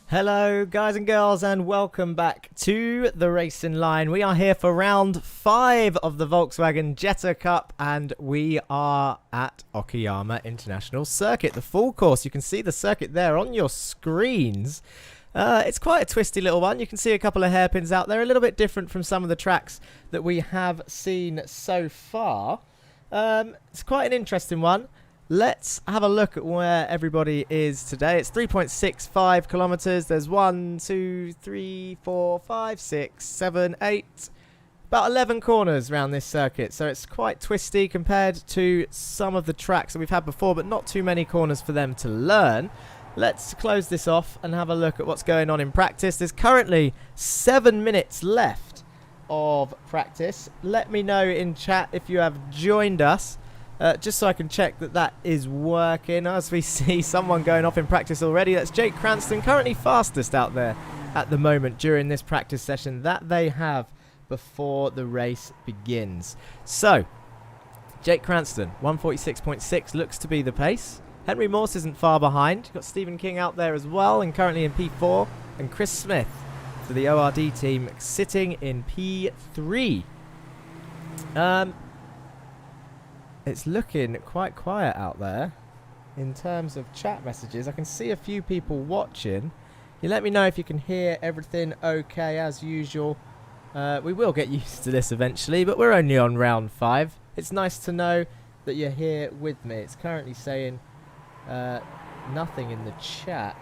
Hello guys and girls, and welcome back to the Racing Line. We are here for round 5 of the Volkswagen Jetta Cup, and we are at Okayama International Circuit, the full course. You can see the circuit there on your screens. It's quite a twisty little one. You can see a couple of hairpins out there, a little bit different from some of the tracks that we have seen so far. It's quite an interesting one. Let's have a look at where everybody is today. It's 3.65 kilometers. There's 1, 2, 3, 4, 5, 6, 7, 8, about 11 corners around this circuit. So it's quite twisty compared to some of the tracks that we've had before, but not too many corners for them to learn. Let's close this off and have a look at what's going on in practice. There's currently 7 minutes left of practice. Let me know in chat if you have joined us. Just so I can check that that is working. As we see someone going off in practice already, that's Jake Cranston, currently fastest out there at the moment during this practice session that they have before the race begins. So, Jake Cranston, 146.6 looks to be the pace. Henry Morse isn't far behind. You've got Stephen King out there as well, and currently in P4. And Chris Smith for the ORD team sitting in P3. It's looking quite quiet out there in terms of chat messages. I can see a few people watching. You let me know if you can hear everything okay as usual. We will get used to this eventually, but we're only on round 5. It's nice to know that you're here with me. It's currently saying nothing in the chat,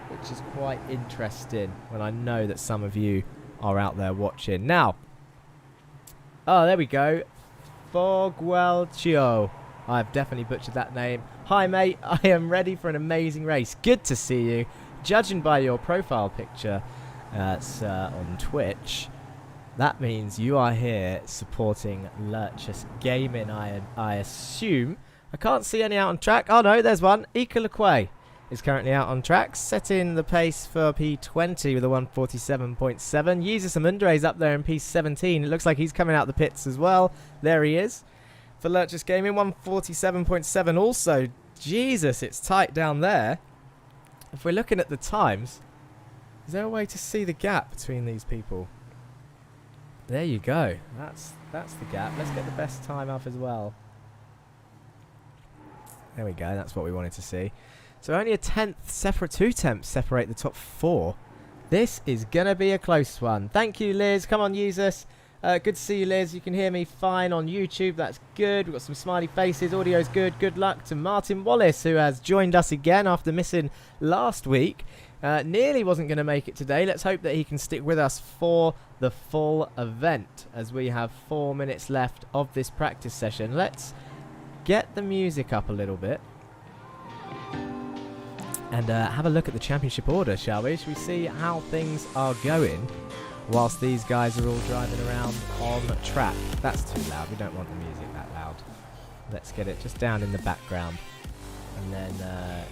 which is quite interesting when I know that some of you are out there watching. Now, oh, there we go. Fogwelchio. I've definitely butchered that name. Hi mate, I am ready for an amazing race. Good to see you. Judging by your profile picture on Twitch, that means you are here supporting Lurchus Gaming, I assume. I can't see any out on track. Oh no, there's one. Ika Lequay is currently out on track, setting the pace for P20 with a 147.7. Yeezus Amundre's up there in P17. It looks like he's coming out the pits as well. There he is. For Lurchus Gaming, 147.7 also. Jesus, it's tight down there. If we're looking at the times, is there a way to see the gap between these people? There you go. That's the gap. Let's get the best time up as well. There we go. That's what we wanted to see. So only a 2 tenths separate the top 4. This is going to be a close one. Thank you, Liz. Come on, Jesus. Good to see you, Liz. You can hear me fine on YouTube. That's good. We've got some smiley faces. Audio's good. Good luck to Martin Wallace, who has joined us again after missing last week. Nearly wasn't going to make it today. Let's hope that he can stick with us for the full event, as we have 4 minutes left of this practice session. Let's get the music up a little bit and have a look at the championship order, shall we? Shall we see how things are going whilst these guys are all driving around on track? That's too loud. We don't want the music that loud. Let's get it just down in the background. And then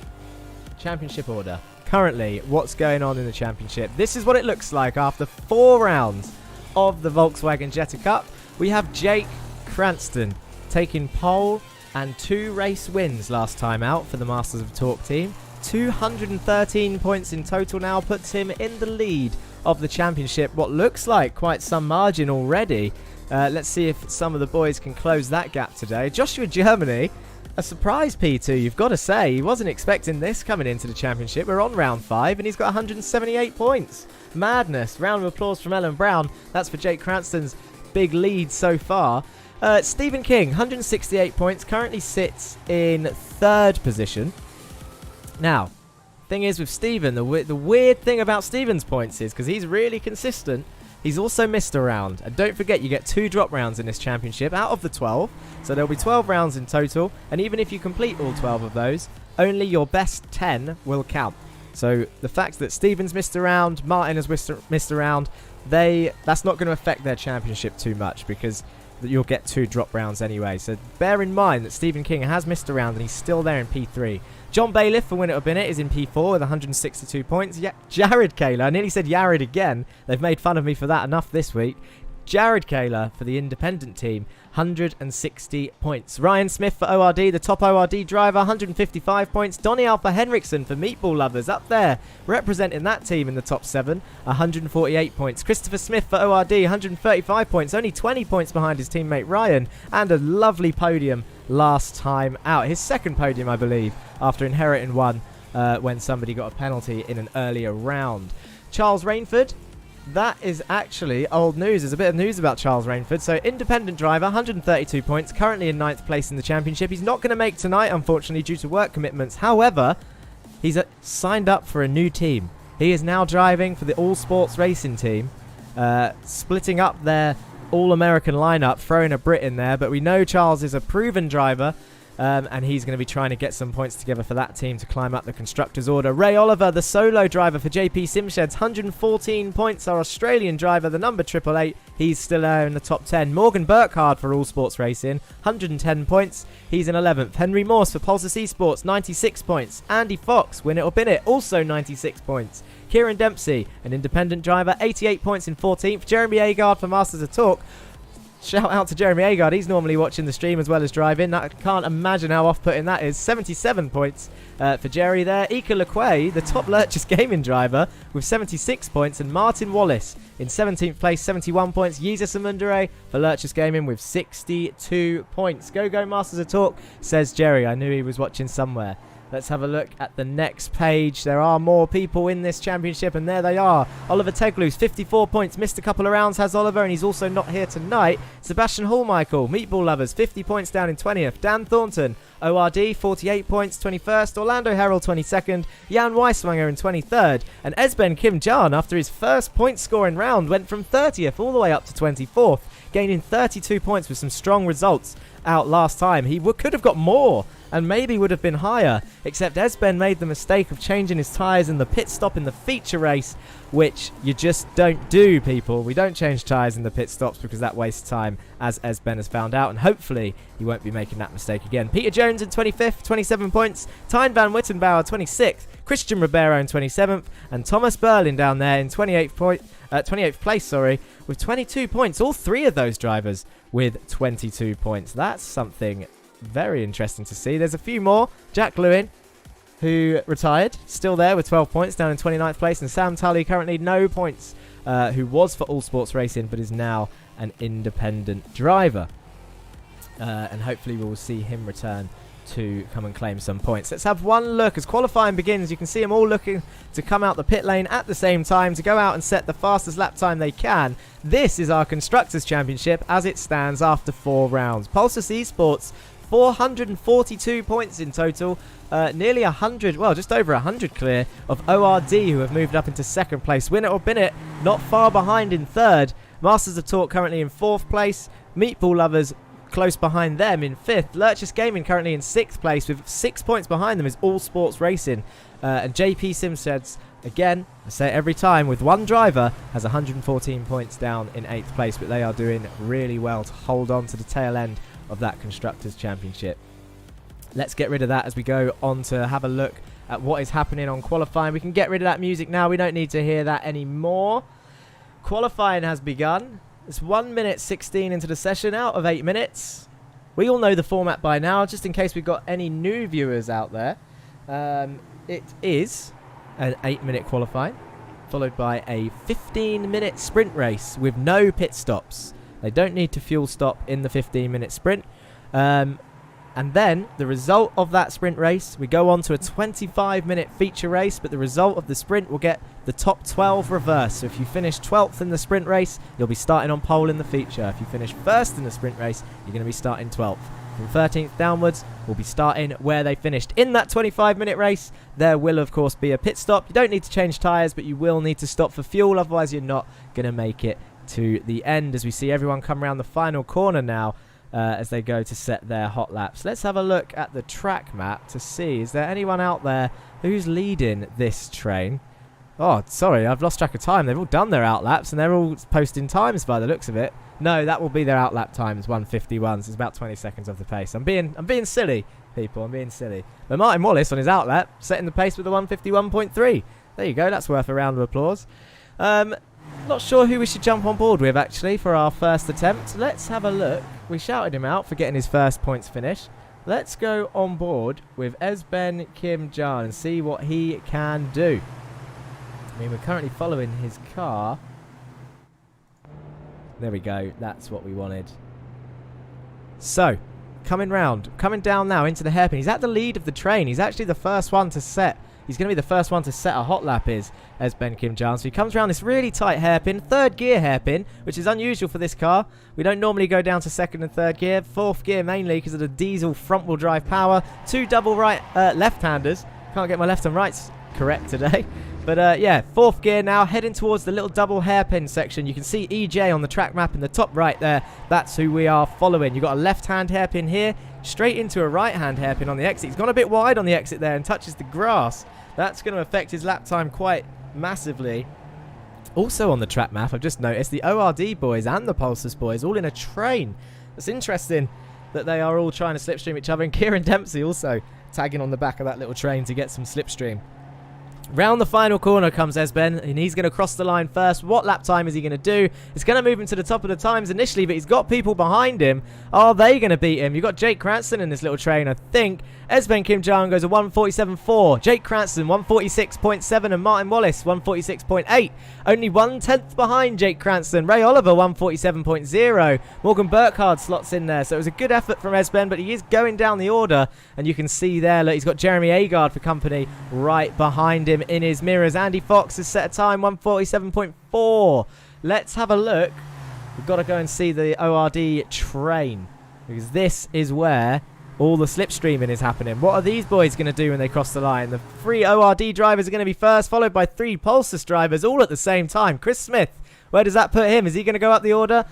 championship order. Currently, what's going on in the championship? This is what it looks like after 4 rounds of the Volkswagen Jetta Cup. We have Jake Cranston taking pole and 2 race wins last time out for the Masters of Talk team. 213 points in total now puts him in the lead of the championship. What looks like quite some margin already. Let's see if some of the boys can close that gap today. Joshua Germany, a surprise P2, you've got to say. He wasn't expecting this coming into the championship. We're on round 5 and he's got 178 points. Madness. Round of applause from Ellen Brown. That's for Jake Cranston's big lead so far. Stephen King, 168 points, currently sits in 3rd position. Now, thing is with Stephen, the weird thing about Stephen's points is, because he's really consistent, he's also missed a round. And don't forget, you get 2 drop rounds in this championship out of the 12. So there'll be 12 rounds in total. And even if you complete all 12 of those, only your best 10 will count. So the fact that Stephen's missed a round, Martin has missed a round, that's not going to affect their championship too much, because you'll get 2 drop rounds anyway. So bear in mind that Stephen King has missed a round and he's still there in P3. John Bailiff, for Winner of Bennett, is in P4 with 162 points. Yeah, Jared Kayla, I nearly said Yared again. They've made fun of me for that enough this week. Jared Kaler for the independent team, 160 points. Ryan Smith for ORD, the top ORD driver, 155 points. Donny Alpha Henriksen for Meatball Lovers, up there, representing that team in the top 7, 148 points. Christopher Smith for ORD, 135 points, only 20 points behind his teammate Ryan, and a lovely podium last time out. His second podium, I believe, after inheriting one when somebody got a penalty in an earlier round. Charles Raynford, that is actually old news. There's a bit of news about Charles Raynford. So, independent driver, 132 points, currently in 9th place in the championship. He's not going to make tonight, unfortunately, due to work commitments. However, he's signed up for a new team. He is now driving for the All Sports Racing team, splitting up their All-American lineup, throwing a Brit in there. But we know Charles is a proven driver. And he's going to be trying to get some points together for that team to climb up the constructors' order. Ray Oliver, the solo driver for JP Simsheds, 114 points. Our Australian driver, the number 888, he's still in the top 10. Morgan Burkhard for All Sports Racing, 110 points. He's in 11th. Henry Morse for Pulsar Esports, 96 points. Andy Fox, win it or bin it, also 96 points. Kieran Dempsey, an independent driver, 88 points in 14th. Jeremy Agard for Masters of Talk. Shout out to Jeremy Agard. He's normally watching the stream as well as driving. I can't imagine how off-putting that is. 77 points for Jerry there. Ika Lequay, the top Lurchus Gaming driver, with 76 points. And Martin Wallace in 17th place, 71 points. Yiza Samundere for Lurchus Gaming with 62 points. Go Masters of Talk, says Jerry. I knew he was watching somewhere. Let's have a look at the next page. There are more people in this championship, and there they are. Oliver Teglus, 54 points. Missed a couple of rounds, has Oliver, and he's also not here tonight. Sebastian Hallmichael, Meatball Lovers, 50 points down in 20th. Dan Thornton, ORD, 48 points, 21st. Orlando Herald, 22nd. Jan Weisswanger in 23rd. And Esben Kim Jan, after his first point-scoring round, went from 30th all the way up to 24th, gaining 32 points with some strong results out last time. He could have got more and maybe would have been higher, except Esben made the mistake of changing his tyres in the pit stop in the feature race, which you just don't do, people. We don't change tyres in the pit stops because that wastes time, as Esben has found out, and hopefully he won't be making that mistake again. Peter Jones in 25th, 27 points. Tyne van Wittenbauer, 26th. Christian Ribeiro in 27th, and Thomas Berlin down there in 28th place, with 22 points. All three of those drivers with 22 points. That's something very interesting to see. There's a few more. Jack Lewin, who retired, still there with 12 points, down in 29th place. And Sam Tully, currently no points, who was for All Sports Racing, but is now an independent driver. And hopefully we will see him return to come and claim some points. Let's have one look as qualifying begins. You can see them all looking to come out the pit lane at the same time to go out and set the fastest lap time they can. This is our Constructors' Championship as it stands after 4 rounds. Pulsar Esports, 442 points in total, nearly 100, well, just over 100 clear of ORD, who have moved up into 2nd place. Win it or bin it, not far behind in 3rd. Masters of Talk currently in 4th place. Meatball Lovers close behind them in 5th. Lurchus Gaming currently in 6th place with 6 points behind them is All Sports Racing. And JP Simsheds, again, I say it every time, with one driver, has 114 points down in 8th place, but they are doing really well to hold on to the tail end of that Constructors' Championship. Let's get rid of that as we go on to have a look at what is happening on qualifying. We can get rid of that music now. We don't need to hear that anymore. Qualifying has begun. It's 1 minute 16 into the session out of 8 minutes. We all know the format by now, just in case we've got any new viewers out there. It is an 8-minute qualifying, followed by a 15-minute sprint race with no pit stops. They don't need to fuel stop in the 15-minute sprint. And then the result of that sprint race, we go on to a 25-minute feature race, but the result of the sprint will get the top 12 reverse. So if you finish 12th in the sprint race, you'll be starting on pole in the feature. If you finish 1st in the sprint race, you're going to be starting 12th. From 13th downwards, we'll be starting where they finished. In that 25-minute race, there will, of course, be a pit stop. You don't need to change tyres, but you will need to stop for fuel. Otherwise, you're not going to make it to the end, as we see everyone come around the final corner now as they go to set their hot laps. Let's have a look at the track map to see, is there anyone out there who's leading this train? Oh, sorry, I've lost track of time. They've all done their outlaps and they're all posting times by the looks of it. No, that will be their outlap times, 1:51. So it's about 20 seconds off the pace. I'm being silly, people. I'm being silly. But Martin Wallace on his outlap setting the pace with a 1:51.3. There you go. That's worth a round of applause. Not Not sure who we should jump on board with, actually, for our first attempt. Let's have a look. We shouted him out for getting his first points finish. Let's go on board with Esben Kim Jan and see what he can do. I mean, we're currently following his car. There we go. That's what we wanted. So, coming down now into the hairpin. He's at the lead of the train. He's actually the first one to set. He's going to be the first one to set a hot lap, is Esben Kim Jan. So he comes around this really tight hairpin, third gear hairpin, which is unusual for this car. We don't normally go down to second and third gear. Fourth gear mainly because of the diesel front wheel drive power. Two double left-handers. Can't get my left and rights correct today. But yeah, fourth gear now, heading towards the little double hairpin section. You can see EJ on the track map in the top right there. That's who we are following. You've got a left-hand hairpin here, straight into a right-hand hairpin on the exit. He's gone a bit wide on the exit there and touches the grass. That's going to affect his lap time quite massively. Also on the track map, I've just noticed the ORD boys and the Pulsars boys all in a train. It's interesting that they are all trying to slipstream each other, and Kieran Dempsey also tagging on the back of that little train to get some slipstream. Round the final corner comes Esben, and he's going to cross the line first. What lap time is he going to do? It's going to move him to the top of the times initially, but he's got people behind him. Are they going to beat him? You've got Jake Cranston in this little train, I think. Esben Kim Jan goes a 1:47.4. Jake Cranston 1:46.7, and Martin Wallace 1:46.8. Only 1/10 behind Jake Cranston. Ray Oliver 1:47.0. Morgan Burkhardt slots in there. So it was a good effort from Esben, but he is going down the order, and you can see there, look, he's got Jeremy Agard for company right behind him in his mirrors. Andy Fox has set a time 1:47.4. Let's have a look. We've got to go and see the ORD train, because this is where all the slipstreaming is happening. What are these boys going to do when they cross the line? The 3 ORD drivers are going to be first, followed by 3 Pulsars drivers all at the same time. Chris Smith, where does that put him? Is he going to go up the order?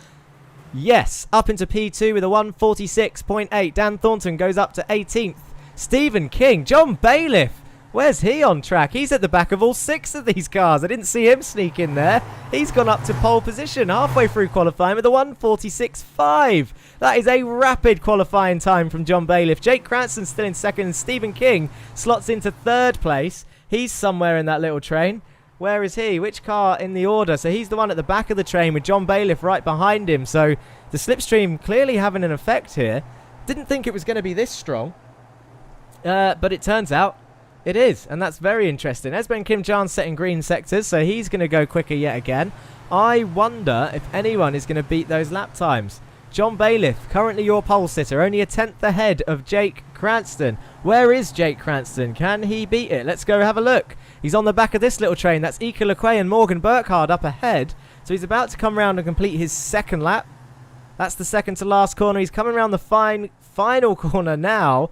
Yes, up into P2 with a 1:46.8. Dan Thornton goes up to 18th. Stephen King, John Bailiff, where's he on track? He's at the back of all 6 of these cars. I didn't see him sneak in there. He's gone up to pole position halfway through qualifying with a 1:46.5. That is a rapid qualifying time from John Bailiff. Jake Cranston still in second, and Stephen King slots into third place. He's somewhere in that little train. Where is he? Which car in the order? So he's the one at the back of the train with John Bailiff right behind him. So the slipstream clearly having an effect here. Didn't think it was going to be this strong. But it turns out it is, and that's very interesting. Esben Kim Jan setting green sectors, so he's going to go quicker yet again. I wonder if anyone is going to beat those lap times. John Bailiff, currently your pole sitter, only a 10th ahead of Jake Cranston. Where is Jake Cranston? Can he beat it? Let's go have a look. He's on the back of this little train. That's Ika LeQuay and Morgan Burkhardt up ahead. So he's about to come round and complete his second lap. That's the second to last corner. He's coming around the final corner now.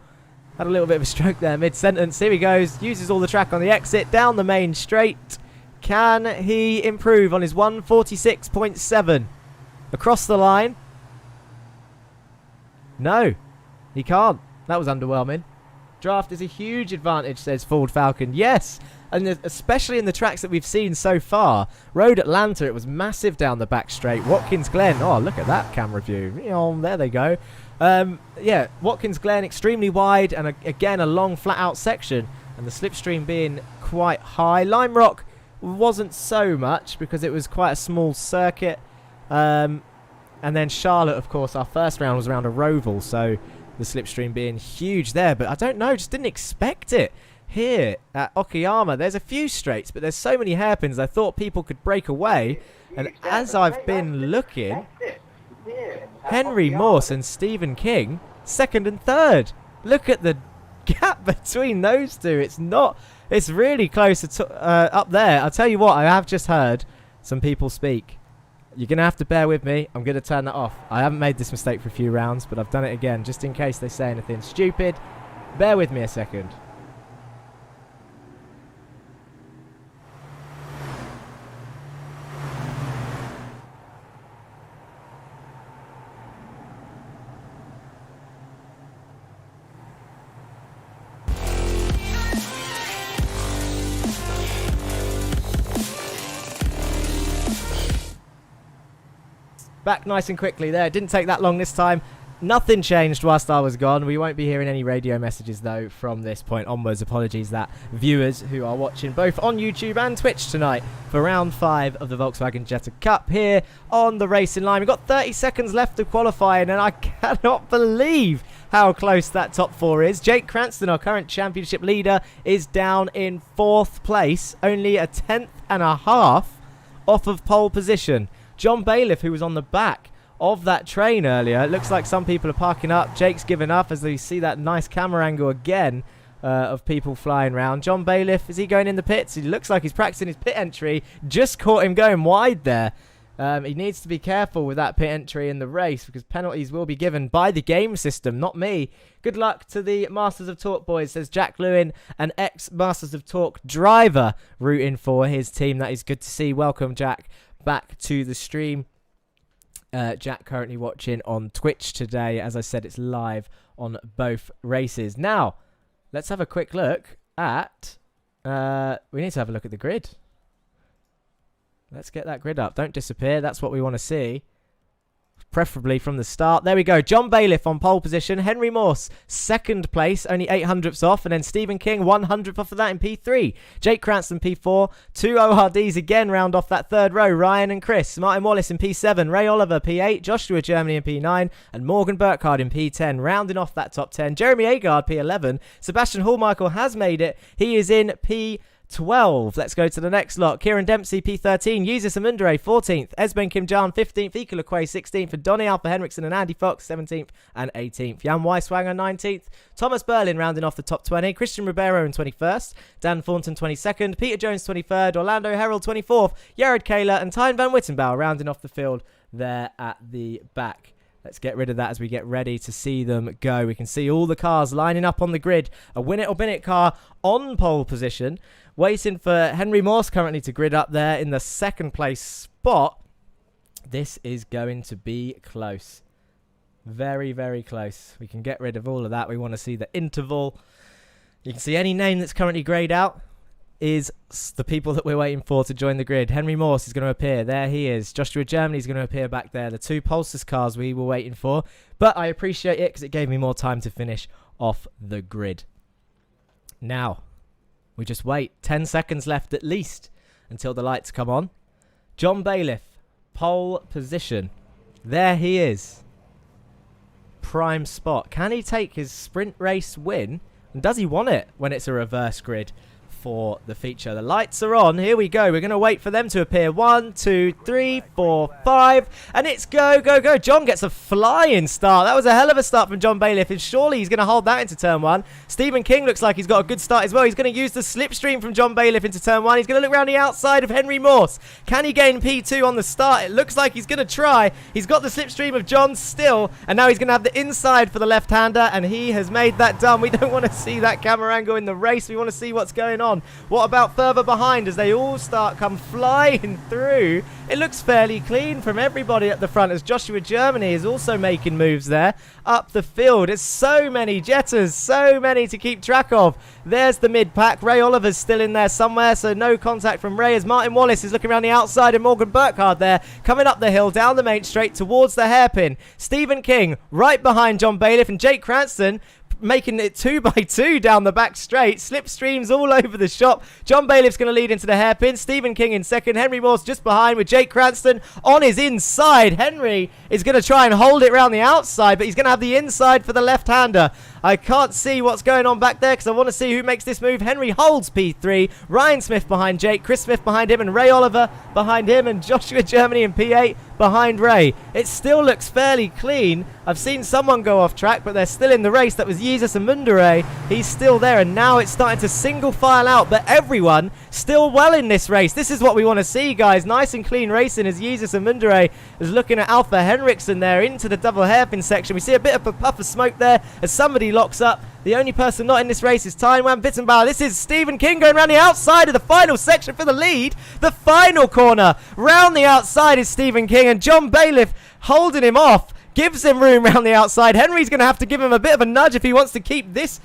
Had a little bit of a stroke there mid-sentence. Here he goes. Uses all the track on the exit. Down the main straight. Can he improve on his 1:46.7? Across the line. No, he can't. That was underwhelming. Draft is a huge advantage, says Ford Falcon. Yes, and especially in the tracks that we've seen so far. Road Atlanta, it was massive down the back straight. Watkins Glen, oh, look at that camera view. Oh, there they go. Yeah, Watkins Glen, extremely wide, and again, a long flat-out section. And the slipstream being quite high. Lime Rock wasn't so much because it was quite a small circuit. And then Charlotte, of course, our first round was around a Roval, so the slipstream being huge there. But I don't know, just didn't expect it. Here at Okayama, there's a few straights, but there's so many hairpins, I thought people could break away. And as I've been looking, Henry Morse and Stephen King, second and third. Look at the gap between those two. It's really close up there. I'll tell you what, I have just heard some people speak. You're going to have to bear with me. I'm going to turn that off. I haven't made this mistake for a few rounds, but I've done it again, just in case they say anything stupid. Bear with me a second. Back nice and quickly there. Didn't take that long this time. Nothing changed whilst I was gone. We won't be hearing any radio messages, though, from this point onwards. Apologies that viewers who are watching both on YouTube and Twitch tonight for round 5 of the Volkswagen Jetta Cup here on the racing line. We've got 30 seconds left of qualifying, and I cannot believe how close that top 4 is. Jake Cranston, our current championship leader, is down in 4th place, only a 10th and a half off of pole position. John Bailiff, who was on the back of that train earlier. It looks like some people are parking up. Jake's given up as they see that nice camera angle again of people flying around. John Bailiff, is he going in the pits? He looks like he's practicing his pit entry. Just caught him going wide there. He needs to be careful with that pit entry in the race because penalties will be given by the game system, not me. Good luck to the Masters of Talk boys, says Jack Lewin, an ex-Masters of Talk driver rooting for his team. That is good to see. Welcome, Jack, back to the stream. Jack currently watching on Twitch today. As I said, it's live on both races. Now, let's have a quick look at... we need to have a look at the grid. Let's get that grid up. Don't disappear. That's what we want to see. Preferably from the start. There we go. John Bailiff on pole position. Henry Morse, 2nd place, only 800ths off. And then Stephen King, 100th off of that in P3. Jake Cranston, P4. 2 ORDs again round off that 3rd row. Ryan and Chris. Martin Wallace in P7. Ray Oliver, P8. Joshua Germany in P9. And Morgan Burkhardt in P10. Rounding off that top 10. Jeremy Agard, P11. Sebastian Hallmichael has made it. He is in P12. Let's go to the next lot. Kieran Dempsey, P13. Yuzus Amundere, 14th. Esben Kimjan, 15th. Ika Lequay, 16th. And Donny Alpha Henriksen and Andy Fox, 17th and 18th. Jan Weiswanger, 19th. Thomas Berlin rounding off the top 20. Christian Ribeiro in 21st. Dan Thornton, 22nd. Peter Jones, 23rd. Orlando Herald, 24th. Jared Kaler and Tyne Van Wittenbauer rounding off the field there at the back. Let's get rid of that as we get ready to see them go. We can see all the cars lining up on the grid. A Win It or Bin It car on pole position. Waiting for Henry Morse currently to grid up there in the 2nd place spot. This is going to be close. Very, very close. We can get rid of all of that. We want to see the interval. You can see any name that's currently grayed out is the people that we're waiting for to join the grid. Henry Morse is going to appear. There he is. Joshua Germany is going to appear back there. The 2 Pulsars cars we were waiting for. But I appreciate it because it gave me more time to finish off the grid. Now, we just wait. 10 seconds left at least until the lights come on. John Bailiff, pole position. There he is. Prime spot. Can he take his sprint race win? And does he want it when it's a reverse grid for the feature? The lights are on. Here we go. We're going to wait for them to appear. 1, 2, 3, 4, 5. And it's go, go, go. John gets a flying start. That was a hell of a start from John Bailiff. And surely he's going to hold that into turn 1. Stephen King looks like he's got a good start as well. He's going to use the slipstream from John Bailiff into turn 1. He's going to look around the outside of Henry Morse. Can he gain P2 on the start? It looks like he's going to try. He's got the slipstream of John still. And now he's going to have the inside for the left-hander. And he has made that done. We don't want to see that camera angle in the race. We want to see what's going on. What about further behind as they all come flying through? It looks fairly clean from everybody at the front as Joshua Germany is also making moves there up the field. It's so many Jettas, so many to keep track of. There's the mid-pack. Ray Oliver's still in there somewhere, so no contact from Ray as Martin Wallace is looking around the outside and Morgan Burkhardt there coming up the hill, down the main straight towards the hairpin. Stephen King right behind John Bailiff and Jake Cranston making it 2 by 2 down the back straight. Slipstreams all over the shop. John Bailiff's going to lead into the hairpin. Stephen King in 2nd. Henry Morse just behind with Jake Cranston on his inside. Henry is going to try and hold it around the outside, but he's going to have the inside for the left-hander. I can't see what's going on back there because I want to see who makes this move. Henry holds P3. Ryan Smith behind Jake. Chris Smith behind him and Ray Oliver behind him and Joshua Germany in P8 behind Ray. It still looks fairly clean. I've seen someone go off track, but they're still in the race. That was Yuzus Amundere. He's still there, and now it's starting to single file out, but everyone still well in this race. This is what we want to see, guys. Nice and clean racing as Yuzus Amundere is looking at Alpha Henriksen there into the double hairpin section. We see a bit of a puff of smoke there as somebody locks up. The only person not in this race is Tyne Van Wittenbauer. This is Stephen King going around the outside of the final section for the lead. The final corner. Round the outside is Stephen King and John Bailiff holding him off. gives him room around the outside. Henry's going to have to give him a bit of a nudge if he wants to keep this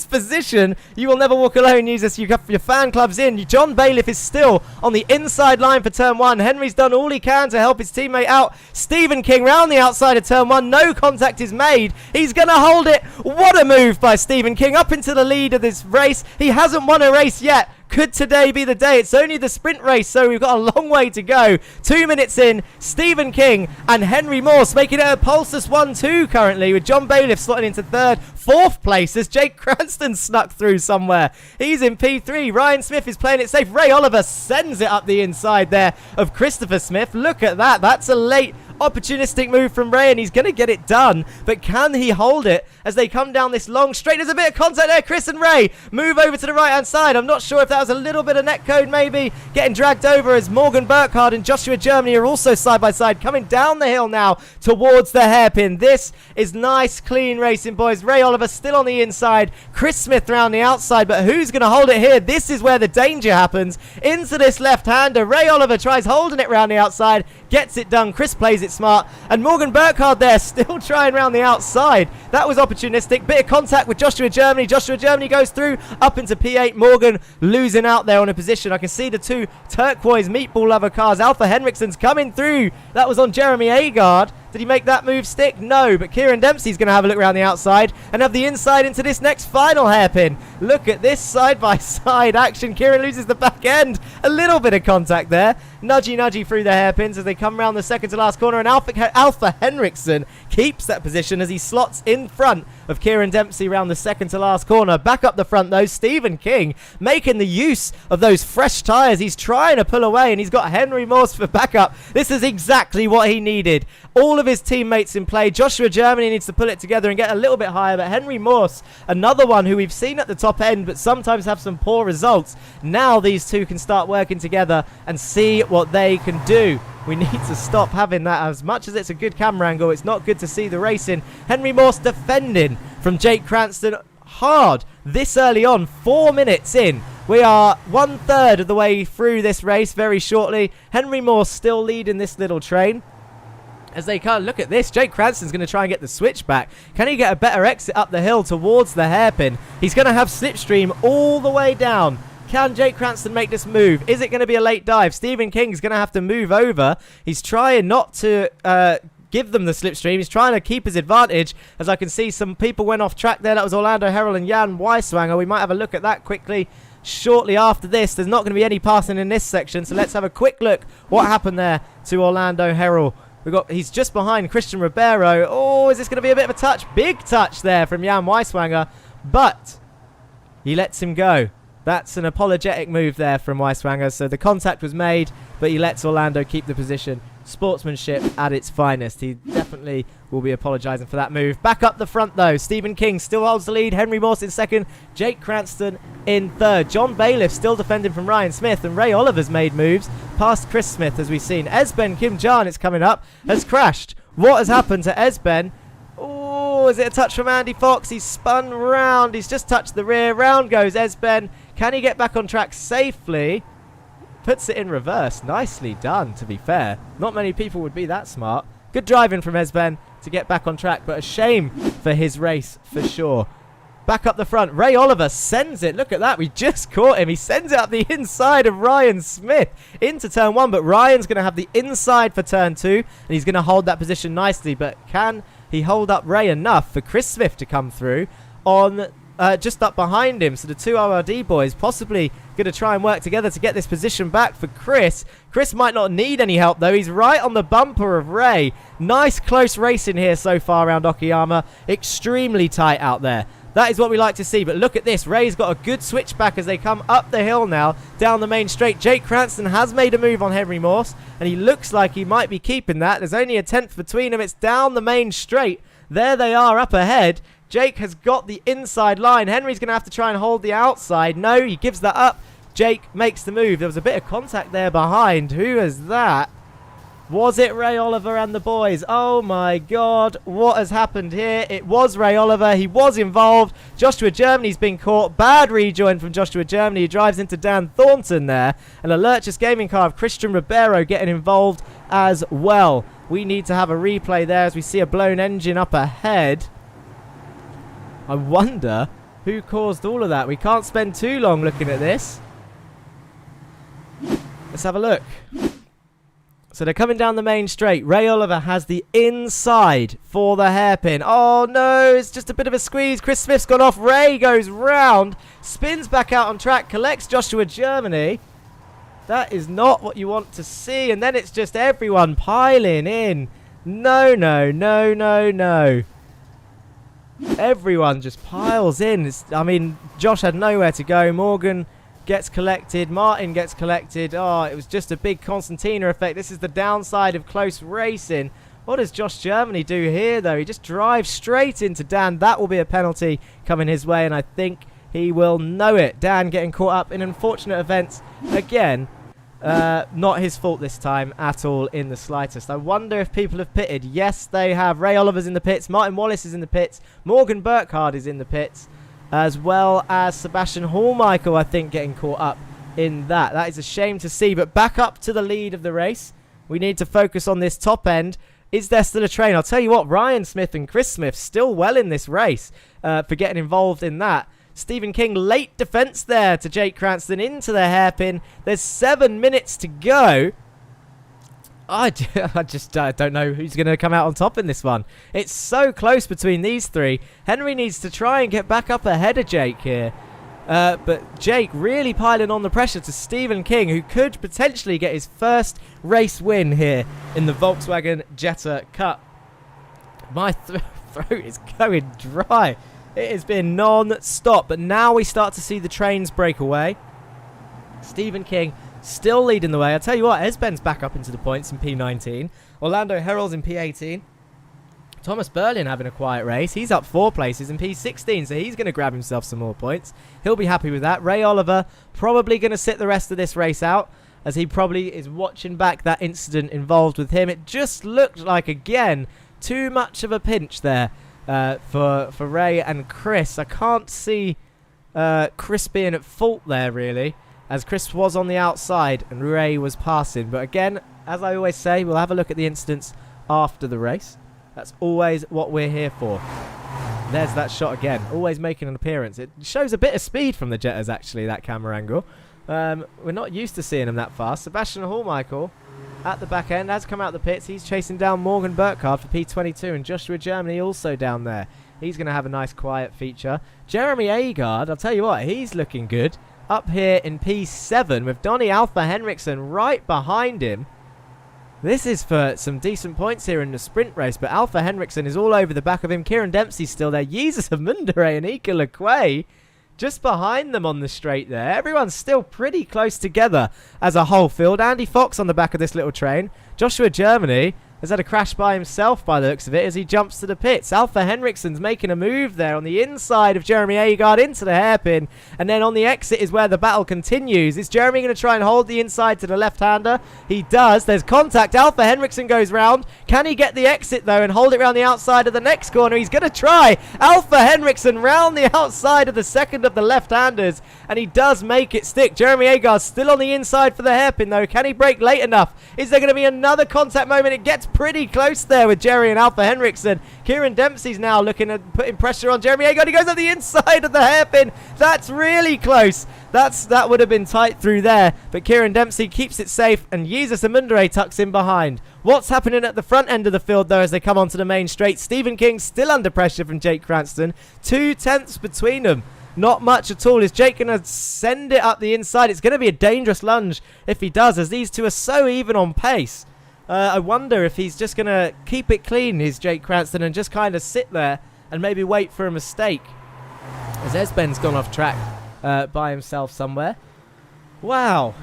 position. You will never walk alone. Jesus, you got your fan clubs in. John Bailiff is still on the inside line for turn 1. Henry's done all he can to help his teammate out. Stephen King round the outside of turn 1. No contact is made. He's going to hold it. What a move by Stephen King up into the lead of this race. He hasn't won a race yet. Could today be the day? It's only the sprint race, so we've got a long way to go. 2 minutes in, Stephen King and Henry Morse making it a pulseless 1-2 currently, with John Bailiff slotting into third. 4th place as Jake Cranston snuck through somewhere. He's in P3. Ryan Smith is playing it safe. Ray Oliver sends it up the inside there of Christopher Smith. Look at that. That's a late opportunistic move from Ray, and he's going to get it done. But can he hold it as they come down this long straight? There's a bit of contact there. Chris and Ray move over to the right-hand side. I'm not sure if that was a little bit of netcode maybe. Getting dragged over as Morgan Burkhardt and Joshua Germany are also side-by-side coming down the hill now towards the hairpin. This is nice, clean racing, boys. Ray Oliver still on the inside. Chris Smith around the outside, but who's going to hold it here? This is where the danger happens. Into this left-hander. Ray Oliver tries holding it round the outside. Gets it done. Chris plays it smart. And Morgan Burkhardt there still trying round the outside. That was opportunistic. Bit of contact with Joshua Germany. Joshua Germany goes through up into P8. Morgan losing out there on a position. I can see the two turquoise meatball lover cars. Alpha Henriksen's coming through. That was on Jeremy Agard. Did he make that move stick? No, but Kieran Dempsey's going to have a look around the outside and have the inside into this next final hairpin. Look at this side-by-side action. Kieran loses the back end. A little bit of contact there. Nudgy through the hairpins as they come around the second to last corner, and Alpha Henriksen keeps that position as he slots in front of Kieran Dempsey around the second to last corner. Back up the front though, Stephen King making the use of those fresh tyres. He's trying to pull away and he's got Henry Morse for backup. This is exactly what he needed. All of his teammates in play. Joshua Germany needs to pull it together and get a little bit higher, but Henry Morse, another one who we've seen at the top end but sometimes have some poor results. Now these two can start working together and see what they can do. We need to stop having that. As much as it's a good camera angle, it's not good to see the racing. Henry Morse defending from Jake Cranston hard this early on. 4 minutes in. We are 1/3 of the way through this race very shortly. Henry Morse still leading this little train. As they can't look at this, Jake Cranston's going to try and get the switch back. Can he get a better exit up the hill towards the hairpin? He's going to have slipstream all the way down. Can Jake Cranston make this move? Is it going to be a late dive? Stephen King's going to have to move over. He's trying not to give them the slipstream. He's trying to keep his advantage. As I can see, some people went off track there. That was Orlando Herald and Jan Weiswanger. We might have a look at that quickly shortly after this. There's not going to be any passing in this section, so let's have a quick look what happened there to Orlando Herald. He's just behind Christian Ribeiro. Oh, is this going to be a bit of a touch? Big touch there from Jan Weiswanger, but he lets him go. That's an apologetic move there from Weiswanger. So the contact was made, but he lets Orlando keep the position. Sportsmanship at its finest. He definitely will be apologising for that move. Back up the front though. Stephen King still holds the lead. Henry Morse in second. Jake Cranston in third. John Bailiff still defending from Ryan Smith. And Ray Oliver's made moves past Chris Smith, as we've seen. Esben Kim Jan, it's coming up, has crashed. What has happened to Esben? Oh, is it a touch from Andy Fox? He's spun round. He's just touched the rear. Round goes Esben. Can he get back on track safely? Puts it in reverse. Nicely done, to be fair. Not many people would be that smart. Good driving from Esben to get back on track, but a shame for his race for sure. Back up the front. Ray Oliver sends it. Look at that. We just caught him. He sends it up the inside of Ryan Smith into turn 1, but Ryan's going to have the inside for turn 2, and he's going to hold that position nicely, but can he hold up Ray enough for Chris Smith to come through on just up behind him? So the two ORD boys possibly going to try and work together to get this position back for Chris. Chris might not need any help though. He's right on the bumper of Ray. Nice close racing here so far around Okayama. Extremely tight out there. That is what we like to see. But look at this. Ray's got a good switch back as they come up the hill now, down the main straight. Jake Cranston has made a move on Henry Morse, and he looks like he might be keeping that. There's only a 10th between them. It's down the main straight. There they are up ahead. Jake has got the inside line. Henry's going to have to try and hold the outside. No, he gives that up. Jake makes the move. There was a bit of contact there behind. Who is that? Was it Ray Oliver and the boys? Oh my God, what has happened here? It was Ray Oliver. He was involved. Joshua Germany's been caught. Bad rejoin from Joshua Germany. He drives into Dan Thornton there. And a Lurchus Gaming car of Christian Ribeiro getting involved as well. We need to have a replay there as we see a blown engine up ahead. I wonder who caused all of that. We can't spend too long looking at this. Let's have a look. So they're coming down the main straight. Ray Oliver has the inside for the hairpin. Oh no, it's just a bit of a squeeze. Chris Smith's gone off. Ray goes round, spins back out on track, collects Joshua Germany. That is not what you want to see. And then it's just everyone piling in. No, no, no, no, no. Everyone just piles in. I mean, Josh had nowhere to go. Morgan gets collected. Martin gets collected. Oh, it was just a big concertina effect. This is the downside of close racing. What does Josh Germany do here, though? He just drives straight into Dan. That will be a penalty coming his way, and I think he will know it. Dan getting caught up in unfortunate events again. Not his fault this time at all in the slightest. I wonder if people have pitted. Yes, they have. Ray Oliver's in the pits. Martin Wallace is in the pits. Morgan Burkhardt is in the pits. As well as Sebastian Hallmichael, I think, getting caught up in that. That is a shame to see. But back up to the lead of the race. We need to focus on this top end. Is there still a train? I'll tell you what, Ryan Smith and Chris Smith still well in this race for getting involved in that. Stephen King, late defence there to Jake Cranston into the hairpin. There's 7 minutes to go. I just don't know who's going to come out on top in this one. It's so close between these three. Henry needs to try and get back up ahead of Jake here. But Jake really piling on the pressure to Stephen King, who could potentially get his first race win here in the Volkswagen Jetta Cup. My throat is going dry. It has been non-stop. But now we start to see the trains break away. Stephen King still leading the way. I'll tell you what, Esben's back up into the points in P19. Orlando Herald's in P18. Thomas Berlin having a quiet race. He's up 4 places in P16, so he's going to grab himself some more points. He'll be happy with that. Ray Oliver probably going to sit the rest of this race out, as he probably is watching back that incident involved with him. It just looked like, again, too much of a pinch there for Ray and Chris. I can't see Chris being at fault there, really, as Chris was on the outside and Ray was passing. But again, as I always say, we'll have a look at the incidents after the race. That's always what we're here for. There's that shot again, always making an appearance. It shows a bit of speed from the Jettas, actually, that camera angle. We're not used to seeing him that fast. Sebastian Hallmichael at the back end has come out the pits. He's chasing down Morgan Burkhardt for P22, and Joshua Germany also down there. He's going to have a nice quiet feature. Jeremy Agard, I'll tell you what, he's looking good. Up here in P7 with Donny Alpha Henriksen right behind him. This is for some decent points here in the sprint race, but Alpha Henriksen is all over the back of him. Kieran Dempsey's still there. Jesus of Mundere and Ika Lequay just behind them on the straight there. Everyone's still pretty close together as a whole field. Andy Fox on the back of this little train. Joshua Germany has had a crash by himself by the looks of it as he jumps to the pits. Alpha Henriksen's making a move there on the inside of Jeremy Agard into the hairpin. And then on the exit is where the battle continues. Is Jeremy going to try and hold the inside to the left-hander? He does. There's contact. Alpha Henriksen goes round. Can he get the exit, though, and hold it round the outside of the next corner? He's going to try. Alpha Henriksen round the outside of the second of the left-handers. And he does make it stick. Jeremy Agard still on the inside for the hairpin, though. Can he brake late enough? Is there going to be another contact moment? It gets pretty close there with Jerry and Alpha Henriksen. Kieran Dempsey's now looking at putting pressure on Jeremy Agard. He goes up the inside of the hairpin. That's really close. That would have been tight through there, but Kieran Dempsey keeps it safe, and Jesus Amundere tucks in behind. What's happening at the front end of the field, though, as they come onto the main straight? Stephen King still under pressure from Jake Cranston. 2/10 between them. Not much at all. Is Jake going to send it up the inside? It's going to be a dangerous lunge if he does, as these two are so even on pace. I wonder if he's just going to keep it clean, is Jake Cranston, and just kind of sit there and maybe wait for a mistake, as Esben's gone off track by himself somewhere. Wow.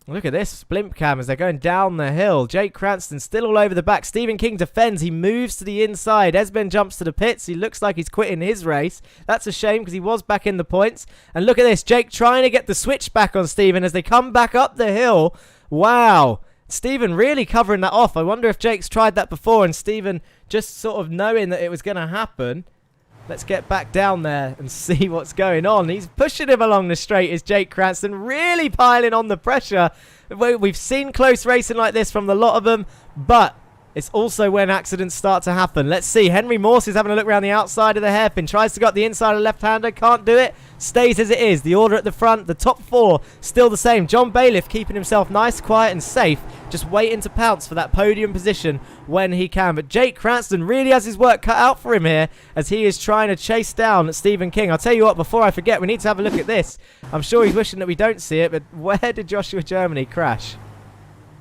Look at this blimp cam as they're going down the hill. Jake Cranston still all over the back. Stephen King defends. He moves to the inside. Esben jumps to the pits. He looks like he's quitting his race. That's a shame because he was back in the points. And look at this. Jake trying to get the switch back on Stephen as they come back up the hill. Wow. Stephen really covering that off. I wonder if Jake's tried that before and Stephen just sort of knowing that it was going to happen. Let's get back down there and see what's going on. He's pushing him along the straight, is Jake Cranston, really piling on the pressure. We've seen close racing like this from the lot of them, but it's also when accidents start to happen. Let's see. Henry Morse is having a look around the outside of the hairpin. Tries to go up the inside of the left-hander. Can't do it. Stays as it is. The order at the front. The top four still the same. John Bailiff keeping himself nice, quiet and safe. Just waiting to pounce for that podium position when he can. But Jake Cranston really has his work cut out for him here as he is trying to chase down Stephen King. I'll tell you what, before I forget, we need to have a look at this. I'm sure he's wishing that we don't see it, but where did Joshua Germany crash?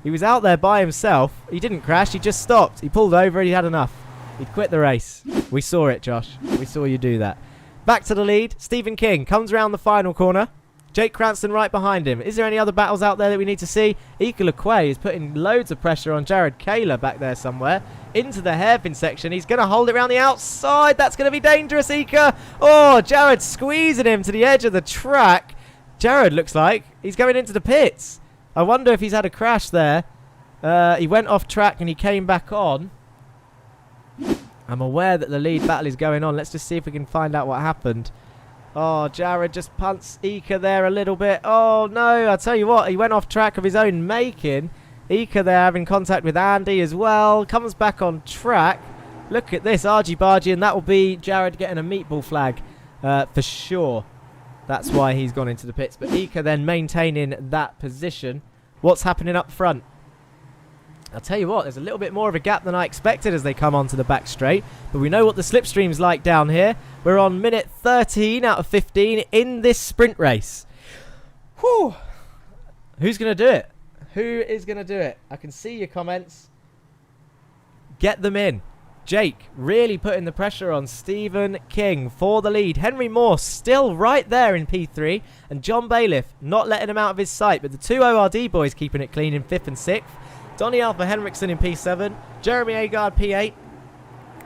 He was out there by himself. He didn't crash. He just stopped. He pulled over and he had enough. He'd quit the race. We saw it, Josh. We saw you do that. Back to the lead. Stephen King comes around the final corner. Jake Cranston right behind him. Is there any other battles out there that we need to see? Ika Lequay is putting loads of pressure on Jared Kaler back there somewhere. Into the hairpin section. He's going to hold it around the outside. That's going to be dangerous, Ika. Oh, Jared squeezing him to the edge of the track. Jared looks like he's going into the pits. I wonder if he's had a crash there. He went off track and he came back on. I'm aware that the lead battle is going on. Let's just see if we can find out what happened. Oh, Jared just punts Ika there a little bit. Oh, no. I'll tell you what. He went off track of his own making. Ika there having contact with Andy as well. Comes back on track. Look at this. Argy-bargy. And that will be Jared getting a meatball flag for sure. That's why he's gone into the pits. But Ika then maintaining that position. What's happening up front? I'll tell you what, there's a little bit more of a gap than I expected as they come onto the back straight. But we know what the slipstream's like down here. We're on minute 13 out of 15 in this sprint race. Whew. Who's going to do it? Who is going to do it? I can see your comments. Get them in. Jake really putting the pressure on Stephen King for the lead. Henry Morse still right there in P3. And John Bailiff not letting him out of his sight. But the two ORD boys keeping it clean in 5th and 6th. Donny Alpha Henriksen in P7. Jeremy Agard P8.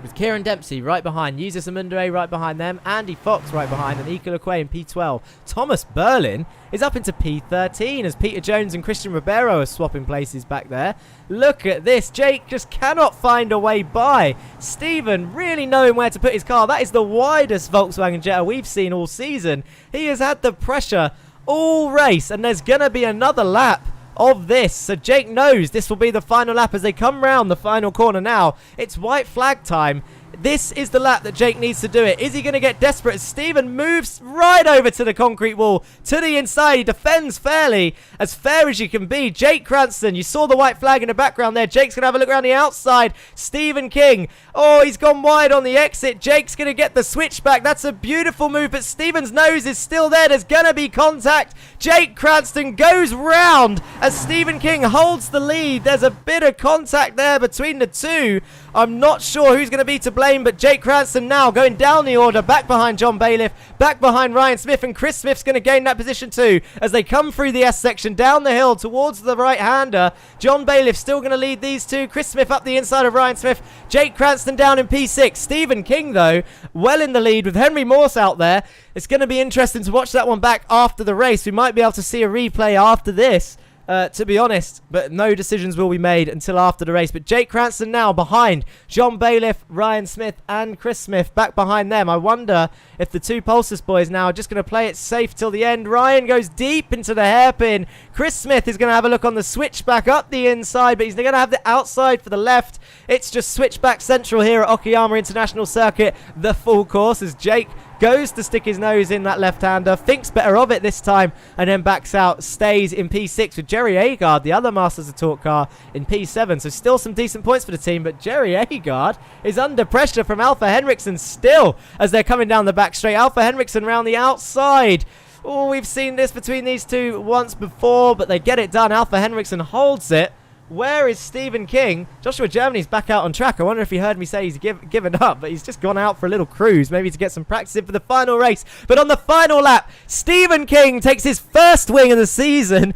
With Kieran Dempsey right behind. Yuzus Amundere right behind them. Andy Fox right behind. And Ika Lequay in P12. Thomas Berlin is up into P13 as Peter Jones and Christian Ribeiro are swapping places back there. Look at this. Jake just cannot find a way by. Stephen really knowing where to put his car. That is the widest Volkswagen Jetta we've seen all season. He has had the pressure all race. And there's going to be another lap of this. So Jake knows this will be the final lap as they come round the final corner now. It's white flag time. This is the lap that Jake needs to do it. Is he going to get desperate as Stephen moves right over to the concrete wall, to the inside. He defends fairly, as fair as you can be. Jake Cranston, you saw the white flag in the background there. Jake's going to have a look around the outside. Stephen King, oh, he's gone wide on the exit. Jake's going to get the switchback. That's a beautiful move, but Stephen's nose is still there. There's going to be contact. Jake Cranston goes round as Stephen King holds the lead. There's a bit of contact there between the two. I'm not sure who's going to be to blame, but Jake Cranston now going down the order, back behind John Bailiff, back behind Ryan Smith, and Chris Smith's going to gain that position too as they come through the S section down the hill towards the right-hander. John Bailiff still going to lead these two. Chris Smith up the inside of Ryan Smith. Jake Cranston down in P6. Stephen King, though, well in the lead with Henry Morse out there. It's going to be interesting to watch that one back after the race. We might be able to see a replay after this. To be honest, but no decisions will be made until after the race. But Jake Cranston now behind John Bailiff, Ryan Smith and Chris Smith back behind them. I wonder if the two Pulsus boys now are just going to play it safe till the end. Ryan goes deep into the hairpin. Chris Smith is going to have a look on the switchback up the inside, but he's going to have the outside for the left. It's just switchback central here at Okayama International Circuit, the full course, as Jake goes to stick his nose in that left-hander, thinks better of it this time, and then backs out, stays in P6 with Jerry Agard, the other Masters of Torque car, in P7. So still some decent points for the team, but Jerry Agard is under pressure from Alpha Henriksen still as they're coming down the back straight. Alpha Henriksen round the outside. Oh, we've seen this between these two once before, but they get it done. Alpha Henriksen holds it. Where is Stephen King? Joshua Germany's back out on track. I wonder if he heard me say he's given up, but he's just gone out for a little cruise, maybe to get some practice in for the final race. But on the final lap, Stephen King takes his first win of the season.